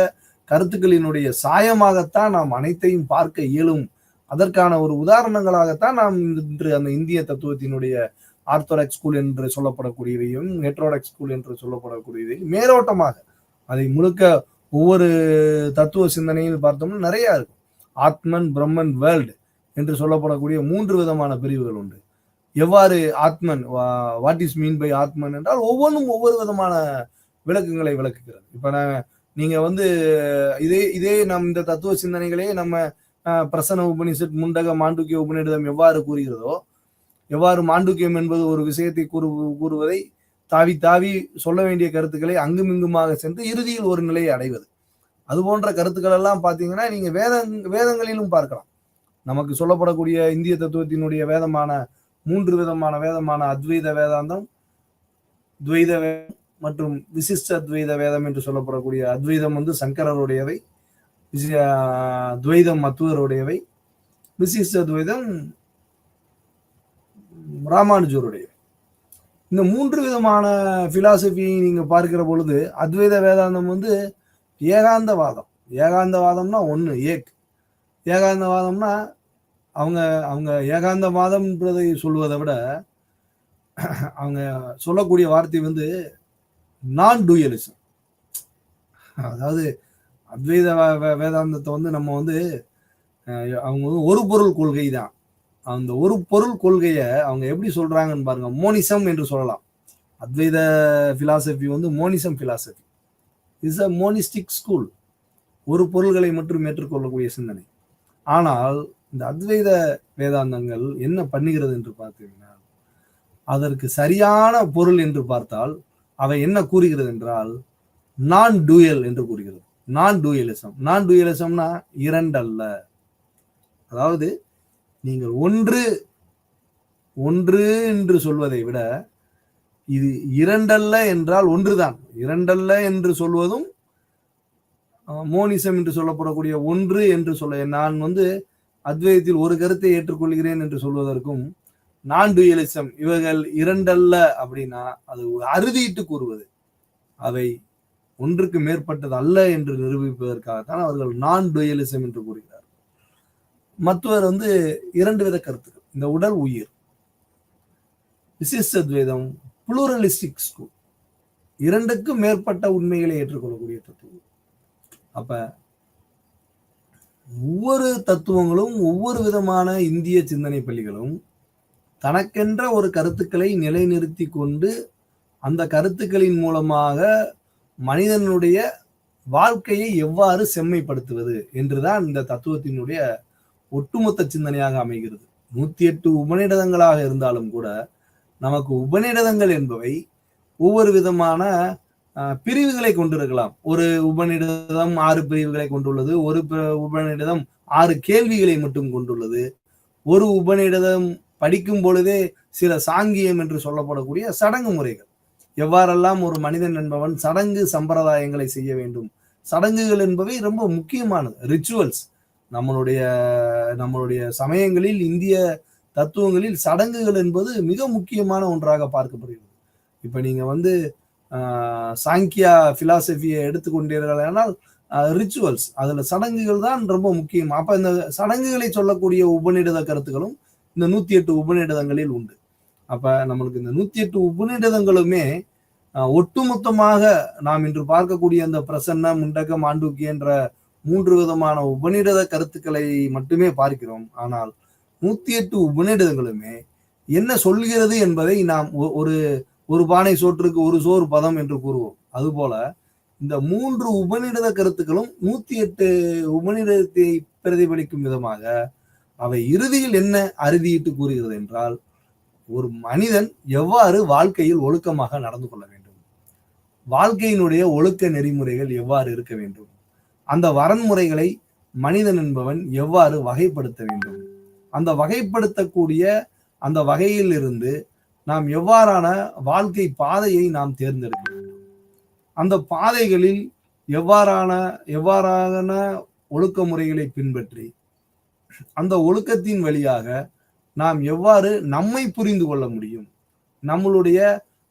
கருத்துக்களினுடைய சாயமாகத்தான் நாம் அனைத்தையும் பார்க்க இயலும். அதற்கான ஒரு உதாரணங்களாகத்தான் நாம் இன்று அந்த இந்திய தத்துவத்தினுடைய ஆர்த்தோடாக்ஸ் ஸ்கூல் என்று சொல்லப்படக்கூடியவையும் ஹெட்ரோடாக்ஸ் ஸ்கூல் என்று சொல்லப்படக்கூடியவையும் மேலோட்டமாக அதை முழுக்க ஒவ்வொரு தத்துவ சிந்தனையில் பார்த்தோம்னா நிறைய இருக்கும். ஆத்மன், பிரம்மன், வேர்ல்டு என்று சொல்லப்படக்கூடிய 3 விதமான பிரிவுகள் உண்டு. எவ்வாறு ஆத்மன், வாட் இஸ் மீன் பை ஆத்மன் என்றால் ஒவ்வொன்றும் ஒவ்வொரு விதமான விளக்கங்களை விளக்குகிறது. இப்ப நீங்க இதே நம் இந்த தத்துவ சிந்தனைகளே நம்ம பிரசன்ன உபனிஷத், முண்டக, மாண்டூக்கிய உபநிடதம் எவ்வாறு கூறுகிறதோ, எவ்வாறு மாண்டூக்கியம் என்பது ஒரு விஷயத்தை கூறுவதை தாவி தாவி சொல்ல வேண்டிய கருத்துக்களை அங்குமிங்குமாக சென்று இறுதியில் ஒரு நிலையை அடைவது, அது போன்ற கருத்துக்கள் எல்லாம் பாத்தீங்கன்னா நீங்க வேதங்களிலும் பார்க்கலாம். நமக்கு சொல்லப்படக்கூடிய இந்திய தத்துவத்தினுடைய வேதமான 3 விதமான வேதமான அத்வைத வேதாந்தம், துவைத வேதம் மற்றும் விசிஷ்ட அத்வைத வேதம் என்று சொல்லப்படக்கூடிய அத்வைதம் சங்கரருடையவை, துவைதம் மத்துவருடையவை, விசிஷ்ட துவைதம் ராமானுஜருடைய. இந்த 3 விதமான பிலாசபி நீங்க பார்க்கிற பொழுது அத்வைத வேதாந்தம் ஏகாந்தவாதம். ஏகாந்தவாதம்னா ஒண்ணு ஏகாந்தவாதம்னா அவங்க அவங்க ஏகாந்தவாதம்ன்றதை சொல்வதை விட அவங்க சொல்லக்கூடிய வார்த்தை நான் டூயலிசம். அதாவது அத்வைத வேதாந்தத்தை நம்ம அவங்க ஒரு பொருள் கொள்கை தான். அந்த ஒரு பொருள் கொள்கையை அவங்க எப்படி சொல்றாங்கன்னு பாருங்க. மோனிசம் என்று சொல்லலாம். Advaita philosophy monism philosophy is a monistic school. ஒரு பொருள்களை மட்டும் ஏற்றுக்கொள்ளக்கூடிய சிந்தனை. ஆனால் இந்த அத்வைத வேதாந்தங்கள் என்ன பண்ணுகிறது என்று பார்த்தீங்கன்னா, அதற்கு சரியான பொருள் என்று பார்த்தால் அவை என்ன கூறுகிறது என்றால் நான் டூயல் என்று கூறுகிறது. நான் டூயலிசம். நான் டூயலிசம்னா இரண்டல்ல. அதாவது நீங்கள் ஒன்று என்று சொல்வதை விட இது இரண்டல்ல என்றால் ஒன்றுதான். இரண்டல்ல என்று சொல்வதும் மோனிசம் என்று சொல்லப்படக்கூடிய ஒன்று என்று சொல்ல, நான் அத்வைதத்தில் ஒரு கருத்தை ஏற்றுக்கொள்கிறேன் என்று சொல்வதற்கும் நான் டூயலிசம் இவர்கள் இரண்டல்ல அப்படின்னா அது அறுதிட்டு கூறுவது. அவை ஒன்றுக்கு மேற்பட்டது அல்ல என்று நிரூபிப்பதற்காகத்தான் அவர்கள் நான் டூயலிசம் என்று கூறுகிறார். மற்றவர் 2 வித கருத்துக்கள். இந்த உடல் உயிர். விசிஷ்ட துவைதம் புளூரலிஸ்டிக் ஸ்கூல். 2க்கும் மேற்பட்ட உண்மைகளை ஏற்றுக்கொள்ளக்கூடிய தத்துவம். அப்ப ஒவ்வொரு தத்துவங்களும் ஒவ்வொரு விதமான இந்திய சிந்தனை பள்ளிகளும் தனக்கென்ற ஒரு கருத்துக்களை நிலைநிறுத்தி கொண்டு அந்த கருத்துக்களின் மூலமாக மனிதனுடைய வாழ்க்கையை எவ்வாறு செம்மைப்படுத்துவது என்றுதான் இந்த தத்துவத்தினுடைய ஒட்டுமொத்த சிந்தனையாக அமைகிறது. 108 உபநிடதங்களாக இருந்தாலும் கூட நமக்கு உபநிடதங்கள் என்பவை ஒவ்வொரு விதமான பிரிவுகளை கொண்டிருக்கலாம். ஒரு உபநிடதம் 6 பிரிவுகளை கொண்டுள்ளது. ஒரு உபநிடதம் 6 கேள்விகளை மட்டும் கொண்டுள்ளது. ஒரு உபநிடதம் படிக்கும் பொழுதே சில சாங்கியம் என்று சொல்லப்படக்கூடிய சடங்கு முறைகள், எவ்வாறெல்லாம் ஒரு மனிதன் என்பவன் சடங்கு சம்பிரதாயங்களை செய்ய வேண்டும். சடங்குகள் என்பவை ரொம்ப முக்கியமானது. ரிச்சுவல்ஸ். நம்மளுடைய சமயங்களில், இந்திய தத்துவங்களில் சடங்குகள் என்பது மிக முக்கியமான ஒன்றாக பார்க்கப்படுகிறது. இப்ப நீங்க சாங்கியா பிலாசபியை எடுத்துக்கொண்டீர்கள் ஆனால் ரிச்சுவல்ஸ், அதுல சடங்குகள் தான் ரொம்ப முக்கியம். அப்ப இந்த சடங்குகளை சொல்லக்கூடிய உபநிடத கருத்துக்களும் இந்த 108 உபநிடதங்களில் உண்டு. அப்ப நம்மளுக்கு இந்த 108 உபநிடதங்களுமே ஒட்டுமொத்தமாக நாம் இன்று பார்க்கக்கூடிய அந்த பிரசன்ன, முண்டக, மாண்டூக்கி என்ற 3 விதமான உபநிடத கருத்துக்களை மட்டுமே பார்க்கிறோம். ஆனால் 108 உபநிடதங்களுமே என்ன சொல்கிறது என்பதை நாம் ஒரு பானை சோற்றுக்கு ஒரு சோறு பதம் என்று கூறுவோம். அதுபோல இந்த 3 உபநிடத கருத்துக்களும் 108 உபநிடதத்தை பிரதிபலிக்கும் விதமாக அவை இறுதியில் என்ன அறுதியிட்டு கூறுகிறது என்றால், ஒரு மனிதன் எவ்வாறு வாழ்க்கையில் ஒழுக்கமாக நடந்து கொள்ள வேண்டும், வாழ்க்கையினுடைய ஒழுக்க நெறிமுறைகள் எவ்வாறு இருக்க வேண்டும், அந்த வரன்முறைகளை மனிதன் என்பவன் எவ்வாறு வகைப்படுத்த வேண்டும், அந்த வகைப்படுத்தக்கூடிய அந்த வகையில் இருந்து நாம் எவ்வாறான வாழ்க்கை பாதையை நாம் தேர்ந்தெடுக்க வேண்டும், அந்த பாதைகளில் எவ்வாறான ஒழுக்க முறைகளை பின்பற்றி அந்த ஒழுக்கத்தின் வழியாக நாம் எவ்வாறு நம்மை புரிந்து கொள்ள முடியும், நம்மளுடைய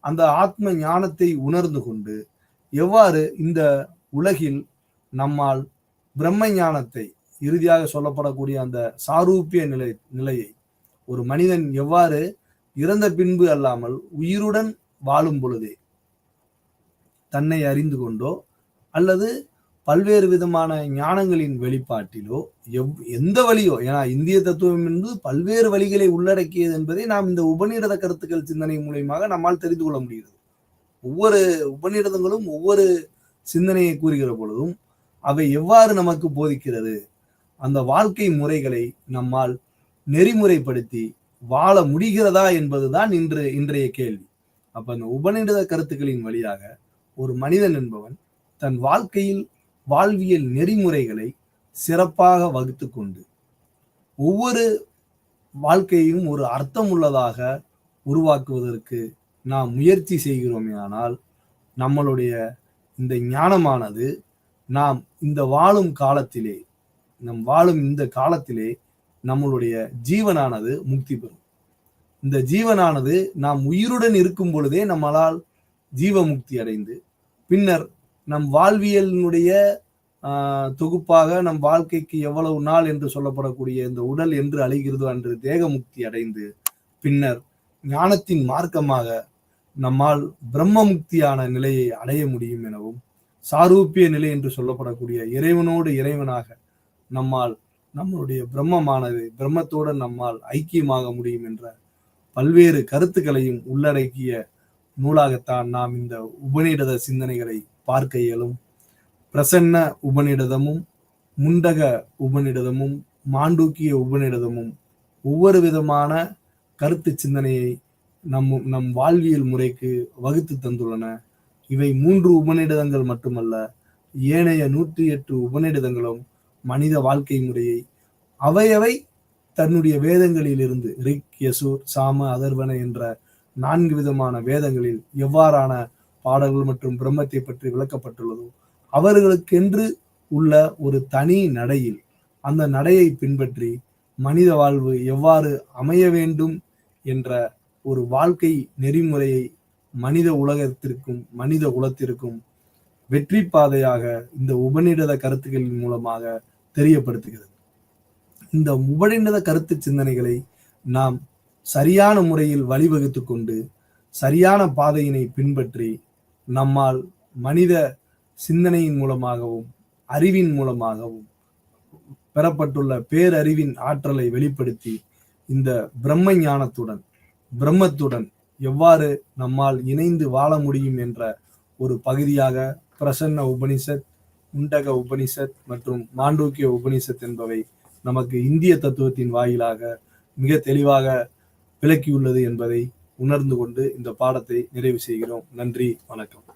அந்த ஆத்ம ஞானத்தை உணர்ந்து கொண்டு எவ்வாறு இந்த உலகில் நம்மால் பிரம்ம ஞானத்தை, இறுதியாக சொல்லப்படக்கூடிய அந்த சாரூபிய நிலையை ஒரு மனிதன் எவ்வாறு இறந்த பின்பு அல்லாமல் உயிருடன் வாழும் பொழுதே தன்னை அறிந்து கொண்டோ அல்லது பல்வேறு விதமான ஞானங்களின் வெளிப்பாட்டிலோ எந்த வழியோ, ஏன்னா இந்திய தத்துவம் என்பது பல்வேறு வழிகளை உள்ளடக்கியது என்பதை நாம் இந்த உபநிடத கருத்துக்கள் சிந்தனை மூலமாக நம்மால் தெரிந்து கொள்ள முடிகிறது. ஒவ்வொரு உபநிடதங்களும் ஒவ்வொரு சிந்தனையை கூறுகிற பொழுதும் அவை எவ்வாறு நமக்கு போதிக்கிறது, அந்த வாழ்க்கை முறைகளை நம்மால் நெறிமுறைப்படுத்தி வாழ முடிகிறதா என்பதுதான் இன்றைய கேள்வி. அப்ப அந்த உபநிடத கருத்துக்களின் வழியாக ஒரு மனிதன் என்பவன் தன் வாழ்க்கையில் வாழ்வியல் நெறிமுறைகளை சிறப்பாக வகுத்து கொண்டு ஒவ்வொரு வாழ்க்கையும் ஒரு அர்த்தம் உள்ளதாக உருவாக்குவதற்கு நாம் முயற்சி செய்கிறோமேயானால் நம்மளுடைய இந்த ஞானமானது நாம் இந்த வாழும் காலத்திலே நம்மளுடைய ஜீவனானது முக்தி பெறும். இந்த ஜீவனானது நாம் உயிருடன் இருக்கும் பொழுதே நம்மளால் ஜீவ முக்தி அடைந்து பின்னர் நம் வாழ்வியலினுடைய தொகுப்பாக நம் வாழ்க்கைக்கு எவ்வளவு நாள் என்று சொல்லப்படக்கூடிய இந்த உடல் என்று அழிகிறதோ அன்று தேக முக்தி அடைந்து பின்னர் ஞானத்தின் மார்க்கமாக நம்மால் பிரம்ம முக்தியான நிலையை அடைய முடியும் எனவும் சாரூப்பிய நிலை என்று சொல்லப்படக்கூடிய இறைவனோடு இறைவனாக நம்மால் நம்மளுடைய பிரம்மத்தோடு நம்மால் ஐக்கியமாக முடியும் என்ற பல்வேறு கருத்துக்களையும் உள்ளடக்கிய நூலாகத்தான் நாம் இந்த உபநிடத சிந்தனைகளை பார்க்க இயலும். பிரசன்ன உபநிடதமும் முண்டக உபநிடதமும் மாண்டூக்கிய உபநிடதமும் ஒவ்வொரு விதமான கருத்து சிந்தனையை நம் வாழ்வியல் முறைக்கு வகுத்து தந்துள்ளன. இவை 3 உபநிடதங்கள் மட்டுமல்ல, ஏனைய 108 உபநிடதங்களும் மனித வாழ்க்கை முறையை அவையவை தன்னுடைய வேதங்களில் இருந்து ரிக், யசுர், சாம, அதர்வன என்ற 4 விதமான வேதங்களில் எவ்வாறான பாடல்கள் மற்றும் பிரம்மத்தை பற்றி விளக்கப்பட்டுள்ளதோ அவர்களுக்கென்று உள்ள ஒரு தனி நடையில் அந்த நடையை பின்பற்றி மனித வாழ்வு எவ்வாறு அமைய வேண்டும் என்ற ஒரு வாழ்க்கை நெறிமுறையை மனித உலகத்திற்கும் மனித குலத்திற்கும் வெற்றி பாதையாக இந்த உபநிடத கருத்துக்களின் மூலமாக தெரியப்படுத்துகிறது. இந்த உபநிடத கருத்து சிந்தனைகளை நாம் சரியான முறையில் வழிவகுத்து கொண்டு சரியான பாதையினை பின்பற்றி நம்மால் மனித சிந்தனையின் மூலமாகவும் அறிவின் மூலமாகவும் பெறப்பட்டுள்ள பேரறிவின் ஆற்றலை வெளிப்படுத்தி இந்த பிரம்ம ஞானத்துடன் பிரம்மத்துடன் எவ்வாறு நம்மால் இணைந்து வாழ முடியும் என்ற ஒரு பகுதியாக பிரசன்ன உபனிஷத், முண்டக உபனிஷத் மற்றும் மாண்டூக்கிய உபனிஷத் என்பவை நமக்கு இந்திய தத்துவத்தின் வாயிலாக மிக தெளிவாக விளக்கியுள்ளது என்பதை உணர்ந்து கொண்டு இந்த பாடத்தை நிறைவு செய்கிறோம். நன்றி, வணக்கம்.